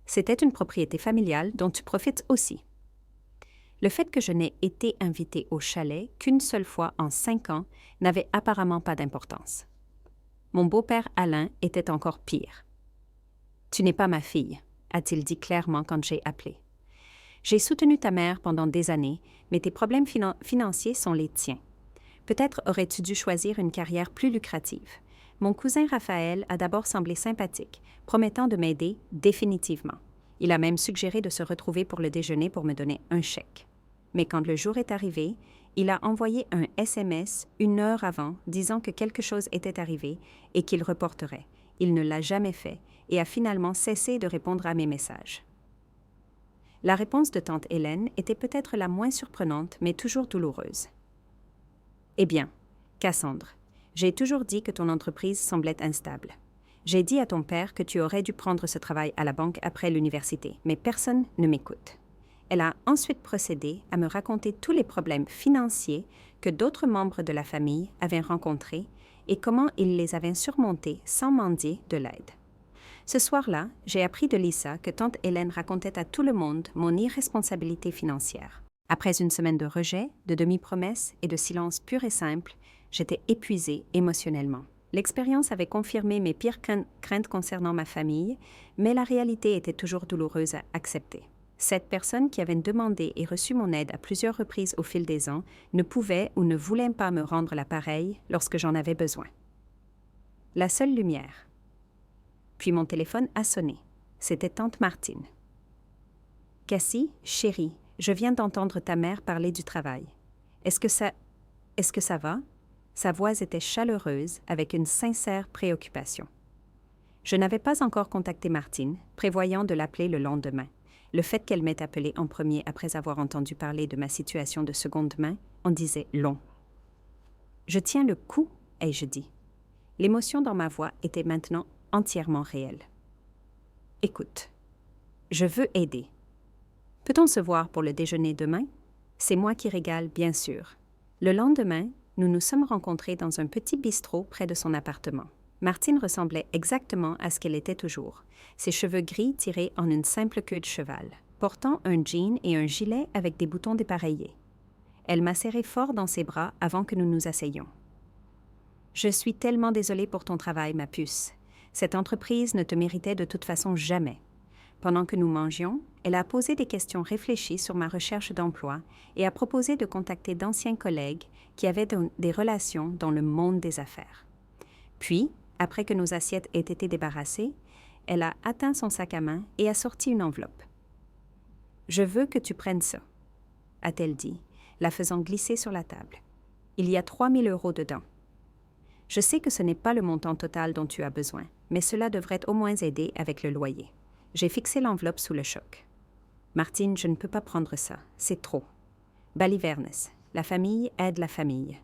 C'était une propriété familiale dont tu profites aussi. Le fait que je n'ai été invitée au chalet qu'une seule fois en 5 ans n'avait apparemment pas d'importance. Mon beau-père Alain était encore pire. « Tu n'es pas ma fille », a-t-il dit clairement quand j'ai appelé. « J'ai soutenu ta mère pendant des années, mais tes problèmes financiers sont les tiens. Peut-être aurais-tu dû choisir une carrière plus lucrative. Mon cousin Raphaël a d'abord semblé sympathique, promettant de m'aider définitivement. Il a même suggéré de se retrouver pour le déjeuner pour me donner un chèque. Mais quand le jour est arrivé, il a envoyé un SMS 1 heure avant disant que quelque chose était arrivé et qu'il reporterait. Il ne l'a jamais fait et a finalement cessé de répondre à mes messages. La réponse de tante Hélène était peut-être la moins surprenante, mais toujours douloureuse. « Eh bien, Cassandre, j'ai toujours dit que ton entreprise semblait instable. J'ai dit à ton père que tu aurais dû prendre ce travail à la banque après l'université, mais personne ne m'écoute. » Elle a ensuite procédé à me raconter tous les problèmes financiers que d'autres membres de la famille avaient rencontrés et comment ils les avaient surmontés sans mendier de l'aide. Ce soir-là, j'ai appris de Lisa que tante Hélène racontait à tout le monde mon irresponsabilité financière. Après une semaine de rejet, de demi-promesses et de silence pur et simple, j'étais épuisée émotionnellement. L'expérience avait confirmé mes pires craintes concernant ma famille, mais la réalité était toujours douloureuse à accepter. Cette personne qui avait demandé et reçu mon aide à plusieurs reprises au fil des ans ne pouvait ou ne voulait pas me rendre l'appareil lorsque j'en avais besoin. La seule lumière. Puis mon téléphone a sonné. C'était tante Martine. « Cassie, chérie, je viens d'entendre ta mère parler du travail. Est-ce que ça va? » Sa voix était chaleureuse, avec une sincère préoccupation. Je n'avais pas encore contacté Martine, prévoyant de l'appeler le lendemain. Le fait qu'elle m'ait appelé en premier après avoir entendu parler de ma situation de seconde main en disait long. « Je tiens le coup, ai-je dit. L'émotion dans ma voix était maintenant entièrement réelle. « Écoute, je veux aider. Peut-on se voir pour le déjeuner demain? C'est moi qui régale, bien sûr. » Le lendemain, nous nous sommes rencontrés dans un petit bistrot près de son appartement. Martine ressemblait exactement à ce qu'elle était toujours, ses cheveux gris tirés en une simple queue de cheval, portant un jean et un gilet avec des boutons dépareillés. Elle m'a serré fort dans ses bras avant que nous nous asseyions. « Je suis tellement désolée pour ton travail, ma puce. Cette entreprise ne te méritait de toute façon jamais. » Pendant que nous mangions, elle a posé des questions réfléchies sur ma recherche d'emploi et a proposé de contacter d'anciens collègues qui avaient des relations dans le monde des affaires. Puis, après que nos assiettes aient été débarrassées, elle a atteint son sac à main et a sorti une enveloppe. « Je veux que tu prennes ça, » a-t-elle dit, la faisant glisser sur la table. « Il y a 3 000 € dedans. Je sais que ce n'est pas le montant total dont tu as besoin, mais cela devrait au moins aider avec le loyer. » J'ai fixé l'enveloppe sous le choc. « Martine, je ne peux pas prendre ça. C'est trop. Balivernes, la famille aide la famille.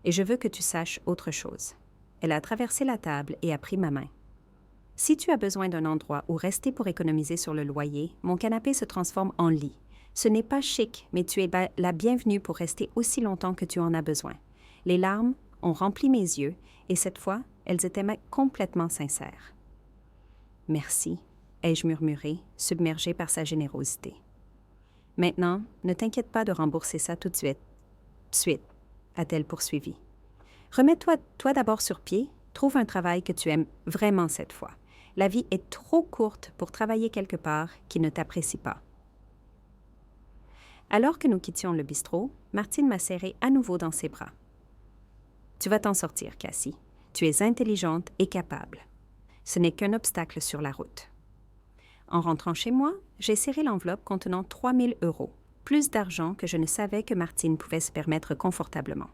Et je veux que tu saches autre chose. » Elle a traversé la table et a pris ma main. « Si tu as besoin d'un endroit où rester pour économiser sur le loyer, mon canapé se transforme en lit. Ce n'est pas chic, mais tu es la bienvenue pour rester aussi longtemps que tu en as besoin. » Les larmes ont rempli mes yeux et cette fois, elles étaient complètement sincères. « Merci. » ai-je murmuré, submergée par sa générosité. « Maintenant, ne t'inquiète pas de rembourser ça tout de suite. » « Suite, a-t-elle poursuivi. « Remets-toi d'abord sur pied, trouve un travail que tu aimes vraiment cette fois. La vie est trop courte pour travailler quelque part qui ne t'apprécie pas. » Alors que nous quittions le bistrot, Martine m'a serré à nouveau dans ses bras. « Tu vas t'en sortir, Cassie. Tu es intelligente et capable. Ce n'est qu'un obstacle sur la route. » En rentrant chez moi, j'ai serré l'enveloppe contenant 3 000 €, plus d'argent que je ne savais que Martine pouvait se permettre confortablement.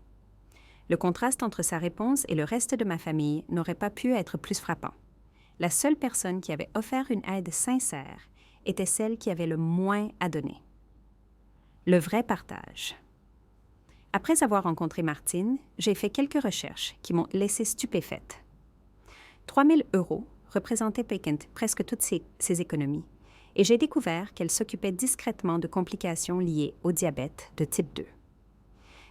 Le contraste entre sa réponse et le reste de ma famille n'aurait pas pu être plus frappant. La seule personne qui avait offert une aide sincère était celle qui avait le moins à donner. Le vrai partage. Après avoir rencontré Martine, j'ai fait quelques recherches qui m'ont laissée stupéfaite. 3 000 € représentait presque toutes ses économies, et j'ai découvert qu'elle s'occupait discrètement de complications liées au diabète de type 2.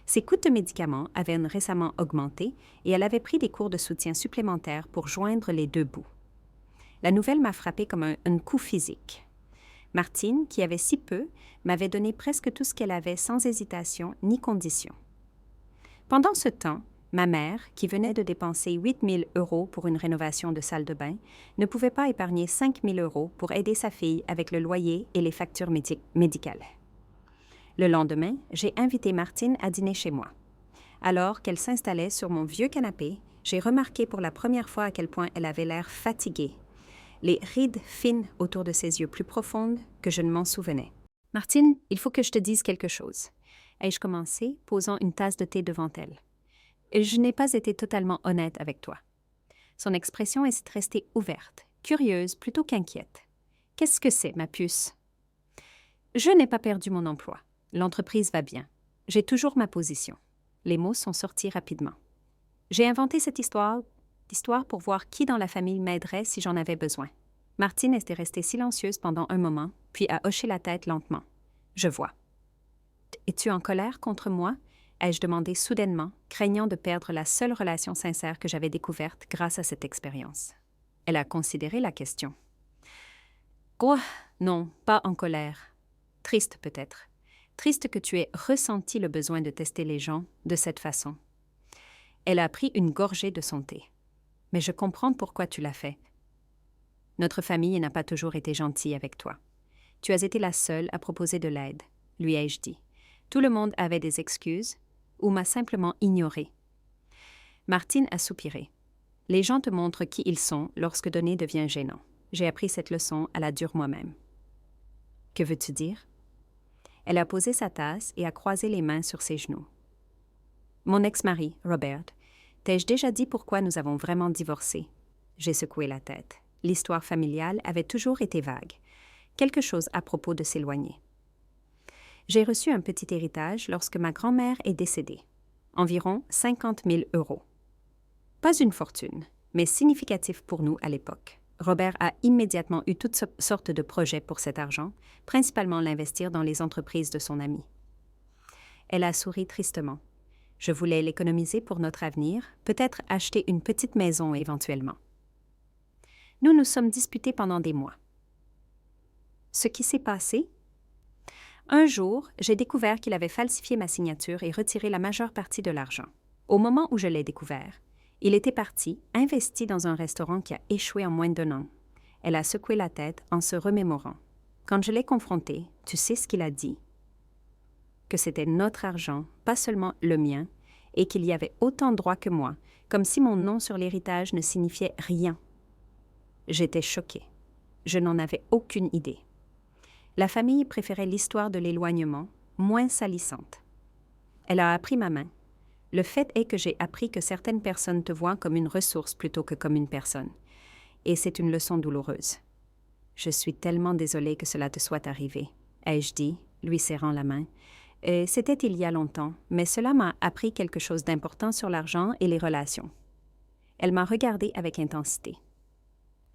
Ses coûts de médicaments avaient récemment augmenté et elle avait pris des cours de soutien supplémentaires pour joindre les deux bouts. La nouvelle m'a frappée comme un coup physique. Martine, qui avait si peu, m'avait donné presque tout ce qu'elle avait sans hésitation ni condition. Pendant ce temps, ma mère, qui venait de dépenser 8 000 € pour une rénovation de salle de bain, ne pouvait pas épargner 5 000 € pour aider sa fille avec le loyer et les factures médicales. Le lendemain, j'ai invité Martine à dîner chez moi. Alors qu'elle s'installait sur mon vieux canapé, j'ai remarqué pour la première fois à quel point elle avait l'air fatiguée. les rides fines autour de ses yeux plus profondes que je ne m'en souvenais. « Martine, il faut que je te dise quelque chose. » ai-je commencé, posant une tasse de thé devant elle. « Je n'ai pas été totalement honnête avec toi. » Son expression est restée ouverte, curieuse plutôt qu'inquiète. « Qu'est-ce que c'est, ma puce? » « Je n'ai pas perdu mon emploi. L'entreprise va bien. J'ai toujours ma position. » Les mots sont sortis rapidement. J'ai inventé cette histoire pour voir qui dans la famille m'aiderait si j'en avais besoin. Martine était restée silencieuse pendant un moment, puis a hoché la tête lentement. Je vois. Es-tu en colère contre moi? Ai-je demandé soudainement, craignant de perdre la seule relation sincère que j'avais découverte grâce à cette expérience. Elle a considéré la question. Quoi? Non, pas en colère. Triste peut-être. Triste que tu aies ressenti le besoin de tester les gens de cette façon. Elle a pris une gorgée de son thé. Mais je comprends pourquoi tu l'as fait. Notre famille n'a pas toujours été gentille avec toi. Tu as été la seule à proposer de l'aide, lui ai-je dit. Tout le monde avait des excuses ou m'a simplement ignorée. Martine a soupiré. Les gens te montrent qui ils sont lorsque donner devient gênant. J'ai appris cette leçon à la dure moi-même. Que veux-tu dire? Elle a posé sa tasse et a croisé les mains sur ses genoux. Mon ex-mari, Robert, t'ai-je déjà dit pourquoi nous avons vraiment divorcé? J'ai secoué la tête. L'histoire familiale avait toujours été vague. Quelque chose à propos de s'éloigner. J'ai reçu un petit héritage lorsque ma grand-mère est décédée. Environ 50 000 €. Pas une fortune, mais significatif pour nous à l'époque. Robert a immédiatement eu toutes sortes de projets pour cet argent, principalement l'investir dans les entreprises de son ami. Elle a souri tristement. Je voulais l'économiser pour notre avenir, peut-être acheter une petite maison éventuellement. Nous nous sommes disputés pendant des mois. Ce qui s'est passé? Un jour, j'ai découvert qu'il avait falsifié ma signature et retiré la majeure partie de l'argent. Au moment où je l'ai découvert, il était parti, investi dans un restaurant qui a échoué en moins d'1 an. Elle a secoué la tête en se remémorant. Quand je l'ai confronté, tu sais ce qu'il a dit? Que c'était notre argent, pas seulement le mien, et qu'il y avait autant de droits que moi, comme si mon nom sur l'héritage ne signifiait rien. J'étais choquée. Je n'en avais aucune idée. La famille préférait l'histoire de l'éloignement, moins salissante. Elle a appris ma main. Le fait est que j'ai appris que certaines personnes te voient comme une ressource plutôt que comme une personne. Et c'est une leçon douloureuse. Je suis tellement désolée que cela te soit arrivé, ai-je dit, lui serrant la main. C'était il y a longtemps, mais cela m'a appris quelque chose d'important sur l'argent et les relations. Elle m'a regardée avec intensité.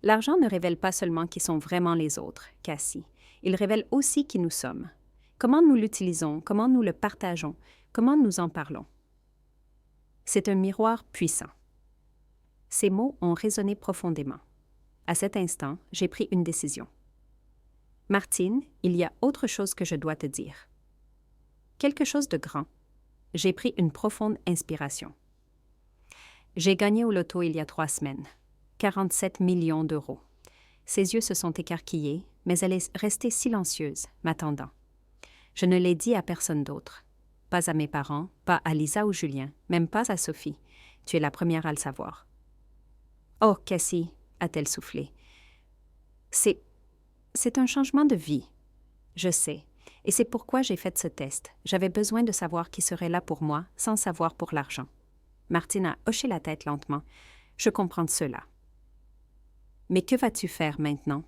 L'argent ne révèle pas seulement qui sont vraiment les autres, Cassie. Il révèle aussi qui nous sommes. Comment nous l'utilisons, comment nous le partageons, comment nous en parlons. C'est un miroir puissant. Ces mots ont résonné profondément. À cet instant, j'ai pris une décision. Martine, il y a autre chose que je dois te dire. Quelque chose de grand. J'ai pris une profonde inspiration. J'ai gagné au loto il y a 3 semaines. 47 millions €. Ses yeux se sont écarquillés, mais elle est restée silencieuse, m'attendant. Je ne l'ai dit à personne d'autre. Pas à mes parents, pas à Lisa ou Julien, même pas à Sophie. Tu es la première à le savoir. « Oh, Cassie !» a-t-elle soufflé. « C'est un changement de vie. Je sais, et c'est pourquoi j'ai fait ce test. J'avais besoin de savoir qui serait là pour moi, sans savoir pour l'argent. » Martine a hoché la tête lentement. « Je comprends cela. » Mais que vas-tu faire maintenant?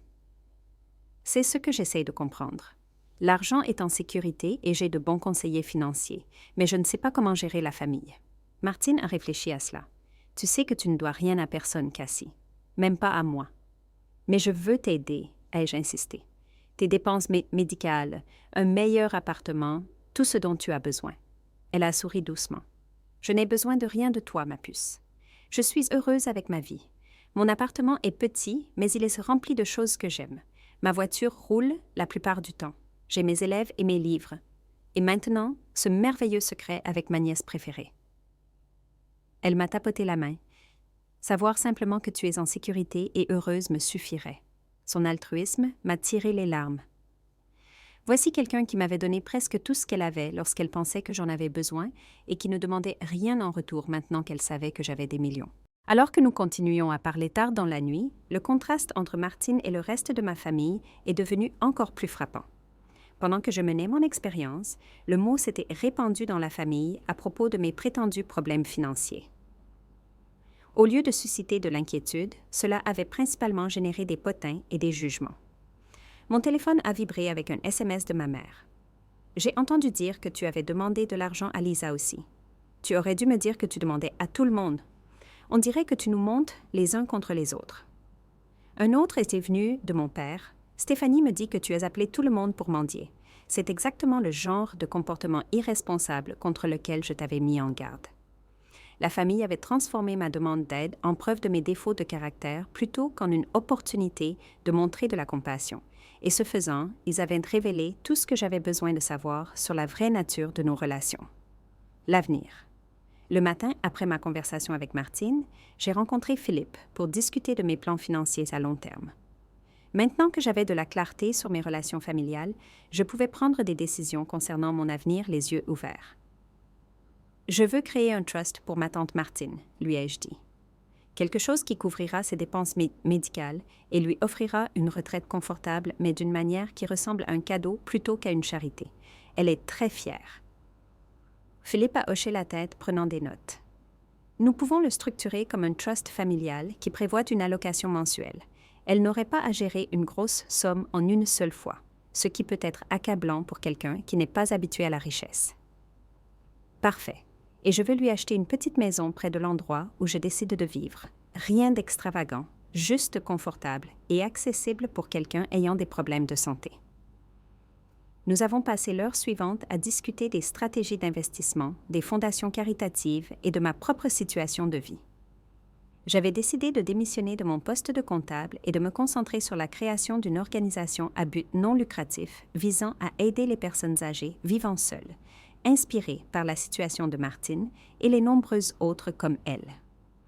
C'est ce que j'essaie de comprendre. L'argent est en sécurité et j'ai de bons conseillers financiers, mais je ne sais pas comment gérer la famille. Martine a réfléchi à cela. Tu sais que tu ne dois rien à personne, Cassie. Même pas à moi. Mais je veux t'aider, ai-je insisté. Tes dépenses médicales, un meilleur appartement, tout ce dont tu as besoin. Elle a souri doucement. Je n'ai besoin de rien de toi, ma puce. Je suis heureuse avec ma vie. Mon appartement est petit, mais il est rempli de choses que j'aime. Ma voiture roule la plupart du temps. J'ai mes élèves et mes livres. Et maintenant, ce merveilleux secret avec ma nièce préférée. Elle m'a tapoté la main. Savoir simplement que tu es en sécurité et heureuse me suffirait. Son altruisme m'a tiré les larmes. Voici quelqu'un qui m'avait donné presque tout ce qu'elle avait lorsqu'elle pensait que j'en avais besoin et qui ne demandait rien en retour maintenant qu'elle savait que j'avais des millions. Alors que nous continuions à parler tard dans la nuit, le contraste entre Martine et le reste de ma famille est devenu encore plus frappant. Pendant que je menais mon expérience, le mot s'était répandu dans la famille à propos de mes prétendus problèmes financiers. Au lieu de susciter de l'inquiétude, cela avait principalement généré des potins et des jugements. Mon téléphone a vibré avec un SMS de ma mère. « J'ai entendu dire que tu avais demandé de l'argent à Lisa aussi. Tu aurais dû me dire que tu demandais à tout le monde. On dirait que tu nous montes les uns contre les autres. » Un autre était venu de mon père. « Stéphanie me dit que tu as appelé tout le monde pour mendier. C'est exactement le genre de comportement irresponsable contre lequel je t'avais mis en garde. » La famille avait transformé ma demande d'aide en preuve de mes défauts de caractère plutôt qu'en une opportunité de montrer de la compassion. Et ce faisant, ils avaient révélé tout ce que j'avais besoin de savoir sur la vraie nature de nos relations. L'avenir. Le matin, après ma conversation avec Martine, j'ai rencontré Philippe pour discuter de mes plans financiers à long terme. Maintenant que j'avais de la clarté sur mes relations familiales, je pouvais prendre des décisions concernant mon avenir les yeux ouverts. « Je veux créer un trust pour ma tante Martine », lui ai-je dit. « Quelque chose qui couvrira ses dépenses médicales et lui offrira une retraite confortable, mais d'une manière qui ressemble à un cadeau plutôt qu'à une charité. Elle est très fière. » Philippe a hoché la tête, prenant des notes. « Nous pouvons le structurer comme un trust familial qui prévoit une allocation mensuelle. Elle n'aurait pas à gérer une grosse somme en une seule fois, ce qui peut être accablant pour quelqu'un qui n'est pas habitué à la richesse. » Parfait. Et je veux lui acheter une petite maison près de l'endroit où je décide de vivre. Rien d'extravagant, juste confortable et accessible pour quelqu'un ayant des problèmes de santé. Nous avons passé l'heure suivante à discuter des stratégies d'investissement, des fondations caritatives et de ma propre situation de vie. J'avais décidé de démissionner de mon poste de comptable et de me concentrer sur la création d'une organisation à but non lucratif visant à aider les personnes âgées vivant seules, inspirée par la situation de Martine et les nombreuses autres comme elle.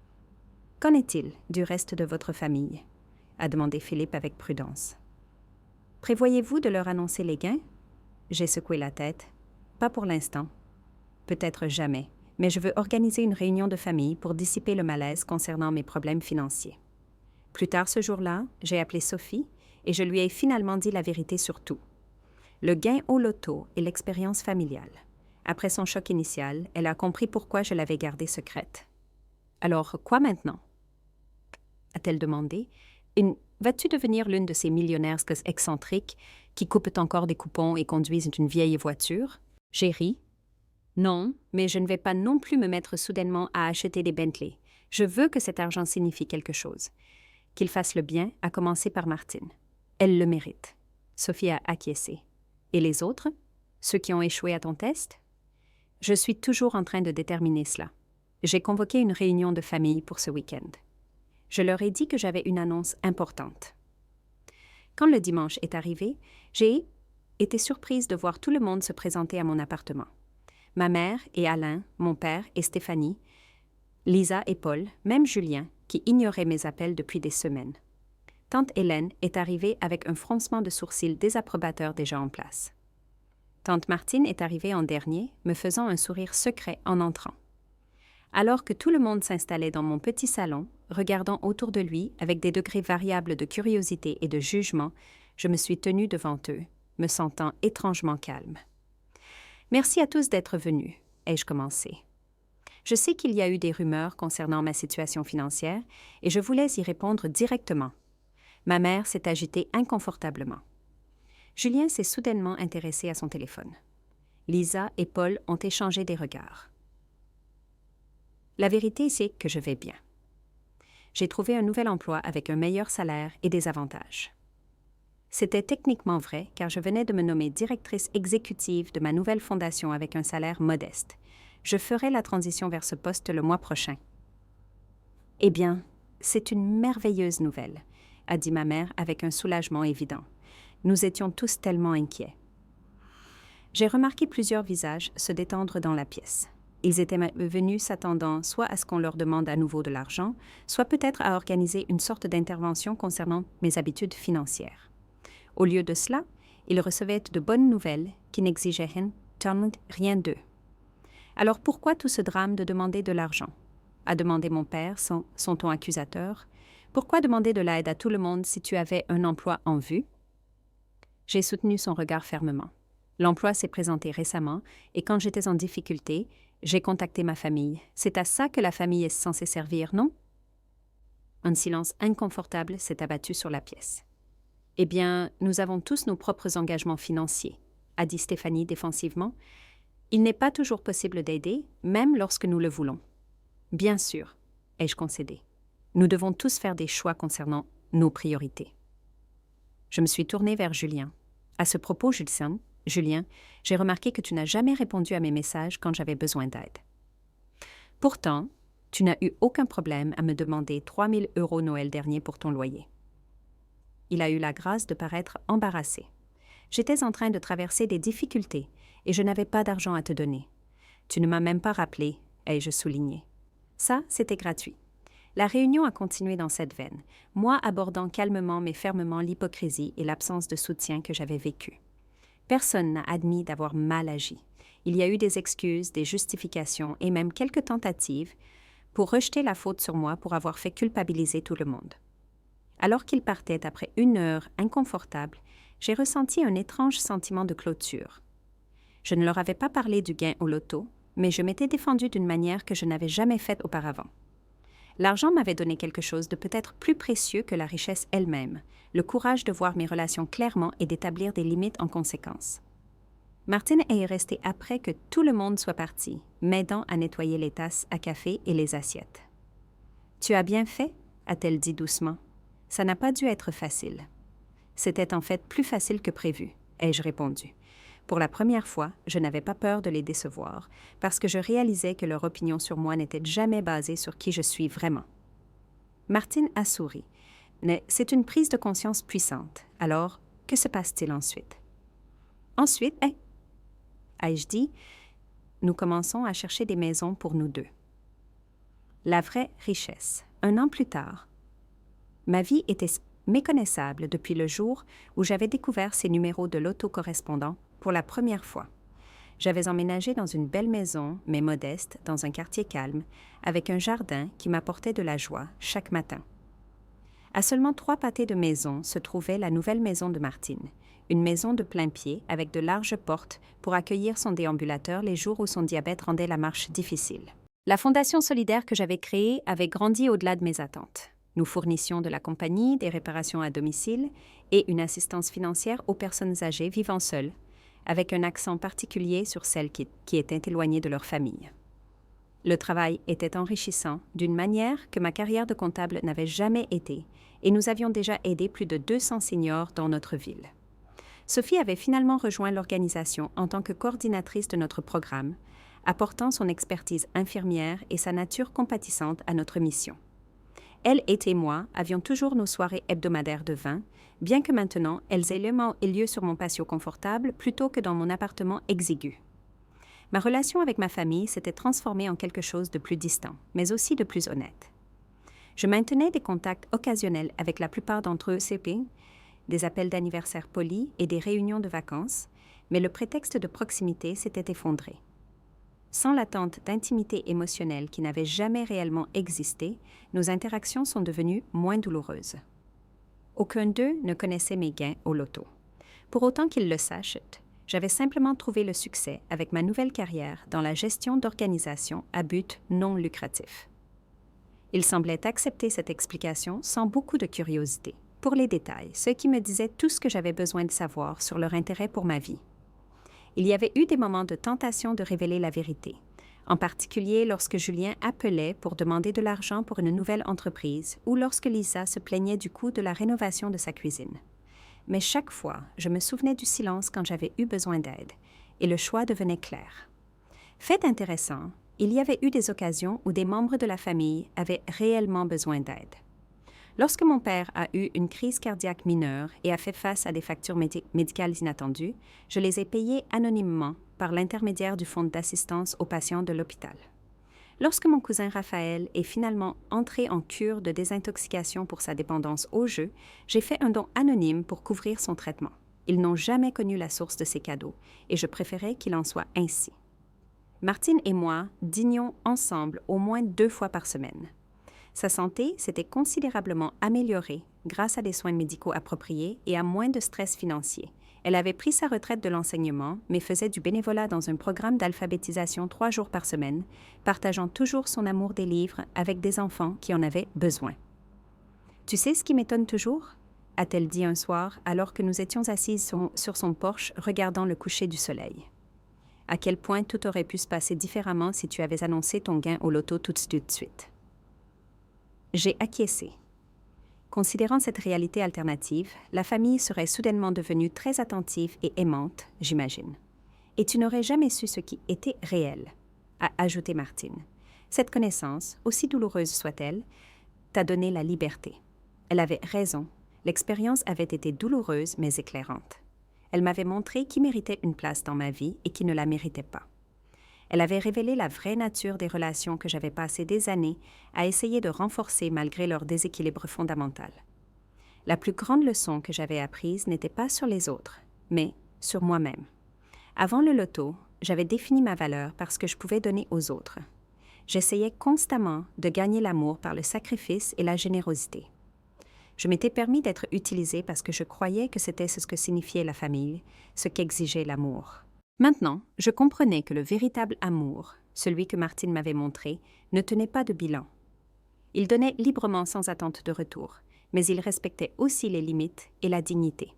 « Qu'en est-il du reste de votre famille ?» a demandé Philippe avec prudence. « Prévoyez-vous de leur annoncer les gains ?» J'ai secoué la tête. « Pas pour l'instant. Peut-être jamais, mais je veux organiser une réunion de famille pour dissiper le malaise concernant mes problèmes financiers. » Plus tard ce jour-là, j'ai appelé Sophie et je lui ai finalement dit la vérité sur tout. Le gain au loto et l'expérience familiale. Après son choc initial, elle a compris pourquoi je l'avais gardée secrète. « Alors, quoi maintenant ?» a-t-elle demandé. « Vas-tu devenir l'une de ces millionnaires excentriques qui coupent encore des coupons et conduisent une vieille voiture ?» J'ai ri. « Non, mais je ne vais pas non plus me mettre soudainement à acheter des Bentley. Je veux que cet argent signifie quelque chose. Qu'il fasse le bien, à commencer par Martine. Elle le mérite. » Sophie a acquiescé. « Et les autres? Ceux qui ont échoué à ton test? » Je suis toujours en train de déterminer cela. J'ai convoqué une réunion de famille pour ce week-end. Je leur ai dit que j'avais une annonce importante. Quand le dimanche est arrivé, j'ai été surprise de voir tout le monde se présenter à mon appartement. Ma mère et Alain, mon père et Stéphanie, Lisa et Paul, même Julien, qui ignorait mes appels depuis des semaines. Tante Hélène est arrivée avec un froncement de sourcils désapprobateur déjà en place. Tante Martine est arrivée en dernier, me faisant un sourire secret en entrant. Alors que tout le monde s'installait dans mon petit salon, regardant autour de lui avec des degrés variables de curiosité et de jugement, je me suis tenue devant eux, me sentant étrangement calme. « Merci à tous d'être venus », ai-je commencé. Je sais qu'il y a eu des rumeurs concernant ma situation financière et je voulais y répondre directement. Ma mère s'est agitée inconfortablement. Julien s'est soudainement intéressé à son téléphone. Lisa et Paul ont échangé des regards. La vérité, c'est que je vais bien. J'ai trouvé un nouvel emploi avec un meilleur salaire et des avantages. C'était techniquement vrai car je venais de me nommer directrice exécutive de ma nouvelle fondation avec un salaire modeste. Je ferai la transition vers ce poste le mois prochain. « Eh bien, c'est une merveilleuse nouvelle », a dit ma mère avec un soulagement évident. Nous étions tous tellement inquiets. J'ai remarqué plusieurs visages se détendre dans la pièce. Ils étaient venus s'attendant soit à ce qu'on leur demande à nouveau de l'argent, soit peut-être à organiser une sorte d'intervention concernant mes habitudes financières. Au lieu de cela, ils recevaient de bonnes nouvelles qui n'exigeaient rien d'eux. Alors pourquoi tout ce drame de demander de l'argent? a demandé mon père, son ton accusateur. Pourquoi demander de l'aide à tout le monde si tu avais un emploi en vue? J'ai soutenu son regard fermement. L'emploi s'est présenté récemment et quand j'étais en difficulté, j'ai contacté ma famille. C'est à ça que la famille est censée servir, non? Un silence inconfortable s'est abattu sur la pièce. Eh bien, nous avons tous nos propres engagements financiers, a dit Stéphanie défensivement. Il n'est pas toujours possible d'aider, même lorsque nous le voulons. Bien sûr, ai-je concédé. Nous devons tous faire des choix concernant nos priorités. Je me suis tournée vers Julien. À ce propos, Julien, j'ai remarqué que tu n'as jamais répondu à mes messages quand j'avais besoin d'aide. Pourtant, tu n'as eu aucun problème à me demander 3 000 € Noël dernier pour ton loyer. Il a eu la grâce de paraître embarrassé. J'étais en train de traverser des difficultés et je n'avais pas d'argent à te donner. Tu ne m'as même pas rappelé, ai-je souligné. Ça, c'était gratuit. La réunion a continué dans cette veine, moi abordant calmement mais fermement l'hypocrisie et l'absence de soutien que j'avais vécue. Personne n'a admis d'avoir mal agi. Il y a eu des excuses, des justifications et même quelques tentatives pour rejeter la faute sur moi pour avoir fait culpabiliser tout le monde. Alors qu'ils partaient après 1 heure inconfortable, j'ai ressenti un étrange sentiment de clôture. Je ne leur avais pas parlé du gain au loto, mais je m'étais défendue d'une manière que je n'avais jamais faite auparavant. L'argent m'avait donné quelque chose de peut-être plus précieux que la richesse elle-même, le courage de voir mes relations clairement et d'établir des limites en conséquence. Martine est restée après que tout le monde soit parti, m'aidant à nettoyer les tasses à café et les assiettes. « Tu as bien fait » a-t-elle dit doucement. « Ça n'a pas dû être facile. » « C'était en fait plus facile que prévu, ai-je répondu. Pour la première fois, je n'avais pas peur de les décevoir, parce que je réalisais que leur opinion sur moi n'était jamais basée sur qui je suis vraiment. Martine a souri, mais c'est une prise de conscience puissante. Alors, que se passe-t-il ensuite? Ensuite, ai-je dit, nous commençons à chercher des maisons pour nous deux. La vraie richesse. 1 an plus tard, ma vie était méconnaissable depuis le jour où j'avais découvert ces numéros de l'autocorrespondant pour la première fois. J'avais emménagé dans une belle maison, mais modeste, dans un quartier calme, avec un jardin qui m'apportait de la joie chaque matin. À seulement 3 pâtés de maison se trouvait la nouvelle maison de Martine, une maison de plein pied avec de larges portes pour accueillir son déambulateur les jours où son diabète rendait la marche difficile. La fondation solidaire que j'avais créée avait grandi au-delà de mes attentes. Nous fournissions de la compagnie, des réparations à domicile et une assistance financière aux personnes âgées vivant seules, avec un accent particulier sur celles qui étaient éloignées de leur famille. Le travail était enrichissant d'une manière que ma carrière de comptable n'avait jamais été, et nous avions déjà aidé plus de 200 seniors dans notre ville. Sophie avait finalement rejoint l'organisation en tant que coordinatrice de notre programme, apportant son expertise infirmière et sa nature compatissante à notre mission. Elle et moi avions toujours nos soirées hebdomadaires de vin, bien que maintenant elles aient lieu sur mon patio confortable plutôt que dans mon appartement exigu. Ma relation avec ma famille s'était transformée en quelque chose de plus distant, mais aussi de plus honnête. Je maintenais des contacts occasionnels avec la plupart d'entre eux CP, des appels d'anniversaire polis et des réunions de vacances, mais le prétexte de proximité s'était effondré. Sans l'attente d'intimité émotionnelle qui n'avait jamais réellement existé, nos interactions sont devenues moins douloureuses. Aucun d'eux ne connaissait mes gains au loto. Pour autant qu'ils le sachent, j'avais simplement trouvé le succès avec ma nouvelle carrière dans la gestion d'organisations à but non lucratif. Ils semblaient accepter cette explication sans beaucoup de curiosité. Pour les détails, ceux qui me disaient tout ce que j'avais besoin de savoir sur leur intérêt pour ma vie. Il y avait eu des moments de tentation de révéler la vérité, en particulier lorsque Julien appelait pour demander de l'argent pour une nouvelle entreprise ou lorsque Lisa se plaignait du coût de la rénovation de sa cuisine. Mais chaque fois, je me souvenais du silence quand j'avais eu besoin d'aide, et le choix devenait clair. Fait intéressant, il y avait eu des occasions où des membres de la famille avaient réellement besoin d'aide. Lorsque mon père a eu une crise cardiaque mineure et a fait face à des factures médicales inattendues, je les ai payées anonymement par l'intermédiaire du fonds d'assistance aux patients de l'hôpital. Lorsque mon cousin Raphaël est finalement entré en cure de désintoxication pour sa dépendance au jeu, j'ai fait un don anonyme pour couvrir son traitement. Ils n'ont jamais connu la source de ces cadeaux et je préférais qu'il en soit ainsi. Martine et moi dînions ensemble au moins 2 fois par semaine. Sa santé s'était considérablement améliorée grâce à des soins médicaux appropriés et à moins de stress financier. Elle avait pris sa retraite de l'enseignement, mais faisait du bénévolat dans un programme d'alphabétisation 3 jours par semaine, partageant toujours son amour des livres avec des enfants qui en avaient besoin. « Tu sais ce qui m'étonne toujours ?» a-t-elle dit un soir alors que nous étions assises sur son porche regardant le coucher du soleil. « À quel point tout aurait pu se passer différemment si tu avais annoncé ton gain au loto tout de suite. » J'ai acquiescé. Considérant cette réalité alternative, la famille serait soudainement devenue très attentive et aimante, j'imagine. Et tu n'aurais jamais su ce qui était réel, a ajouté Martine. Cette connaissance, aussi douloureuse soit-elle, t'a donné la liberté. Elle avait raison. L'expérience avait été douloureuse mais éclairante. Elle m'avait montré qui méritait une place dans ma vie et qui ne la méritait pas. Elle avait révélé la vraie nature des relations que j'avais passé des années à essayer de renforcer malgré leur déséquilibre fondamental. La plus grande leçon que j'avais apprise n'était pas sur les autres, mais sur moi-même. Avant le loto, j'avais défini ma valeur parce que je pouvais donner aux autres. J'essayais constamment de gagner l'amour par le sacrifice et la générosité. Je m'étais permis d'être utilisée parce que je croyais que c'était ce que signifiait la famille, ce qu'exigeait l'amour. Maintenant, je comprenais que le véritable amour, celui que Martine m'avait montré, ne tenait pas de bilan. Il donnait librement sans attente de retour, mais il respectait aussi les limites et la dignité.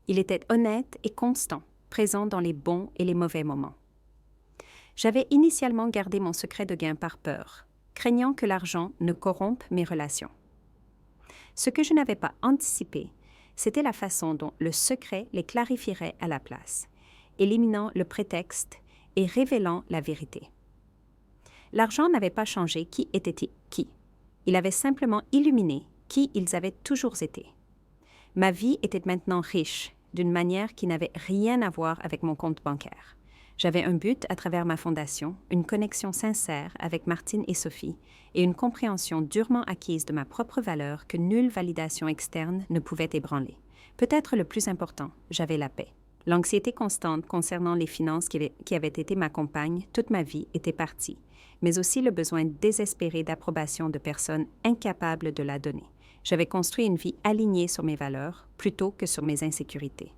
Il était honnête et constant, présent dans les bons et les mauvais moments. J'avais initialement gardé mon secret de gain par peur, craignant que l'argent ne corrompe mes relations. Ce que je n'avais pas anticipé, c'était la façon dont le secret les clarifierait à la place, éliminant le prétexte et révélant la vérité. L'argent n'avait pas changé qui était qui. Il avait simplement illuminé qui ils avaient toujours été. Ma vie était maintenant riche, d'une manière qui n'avait rien à voir avec mon compte bancaire. J'avais un but à travers ma fondation, une connexion sincère avec Martine et Sophie et une compréhension durement acquise de ma propre valeur que nulle validation externe ne pouvait ébranler. Peut-être le plus important, j'avais la paix. L'anxiété constante concernant les finances qui avait été ma compagne toute ma vie était partie, mais aussi le besoin désespéré d'approbation de personnes incapables de la donner. J'avais construit une vie alignée sur mes valeurs plutôt que sur mes insécurités.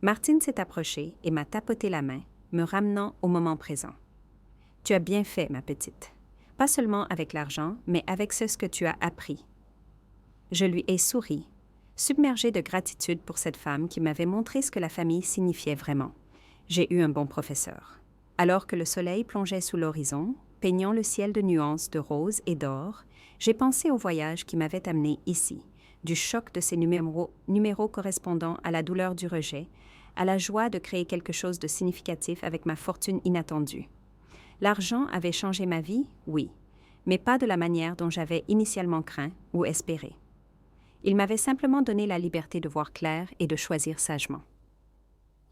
Martine s'est approchée et m'a tapoté la main, me ramenant au moment présent. « Tu as bien fait, ma petite. Pas seulement avec l'argent, mais avec ce que tu as appris. » Je lui ai souri, submergée de gratitude pour cette femme qui m'avait montré ce que la famille signifiait vraiment. J'ai eu un bon professeur. Alors que le soleil plongeait sous l'horizon, peignant le ciel de nuances de rose et d'or, j'ai pensé au voyage qui m'avait amené ici, du choc de ces numéros correspondant à la douleur du rejet, à la joie de créer quelque chose de significatif avec ma fortune inattendue. L'argent avait changé ma vie, oui, mais pas de la manière dont j'avais initialement craint ou espéré. Il m'avait simplement donné la liberté de voir clair et de choisir sagement.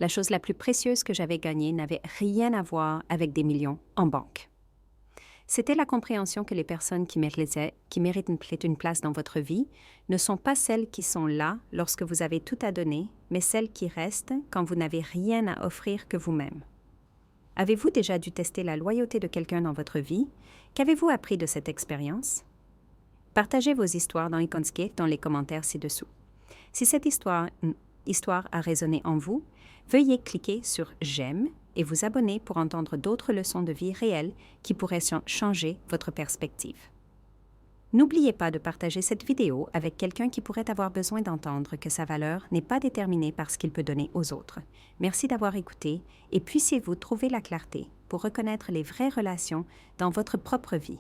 La chose la plus précieuse que j'avais gagnée n'avait rien à voir avec des millions en banque. C'était la compréhension que les personnes qui méritent une place dans votre vie ne sont pas celles qui sont là lorsque vous avez tout à donner, mais celles qui restent quand vous n'avez rien à offrir que vous-même. Avez-vous déjà dû tester la loyauté de quelqu'un dans votre vie? Qu'avez-vous appris de cette expérience? Partagez vos histoires dans Ikonské dans les commentaires ci-dessous. Si cette histoire a résonné en vous, veuillez cliquer sur « J'aime » et vous abonner pour entendre d'autres leçons de vie réelles qui pourraient changer votre perspective. N'oubliez pas de partager cette vidéo avec quelqu'un qui pourrait avoir besoin d'entendre que sa valeur n'est pas déterminée par ce qu'il peut donner aux autres. Merci d'avoir écouté et puissiez-vous trouver la clarté pour reconnaître les vraies relations dans votre propre vie.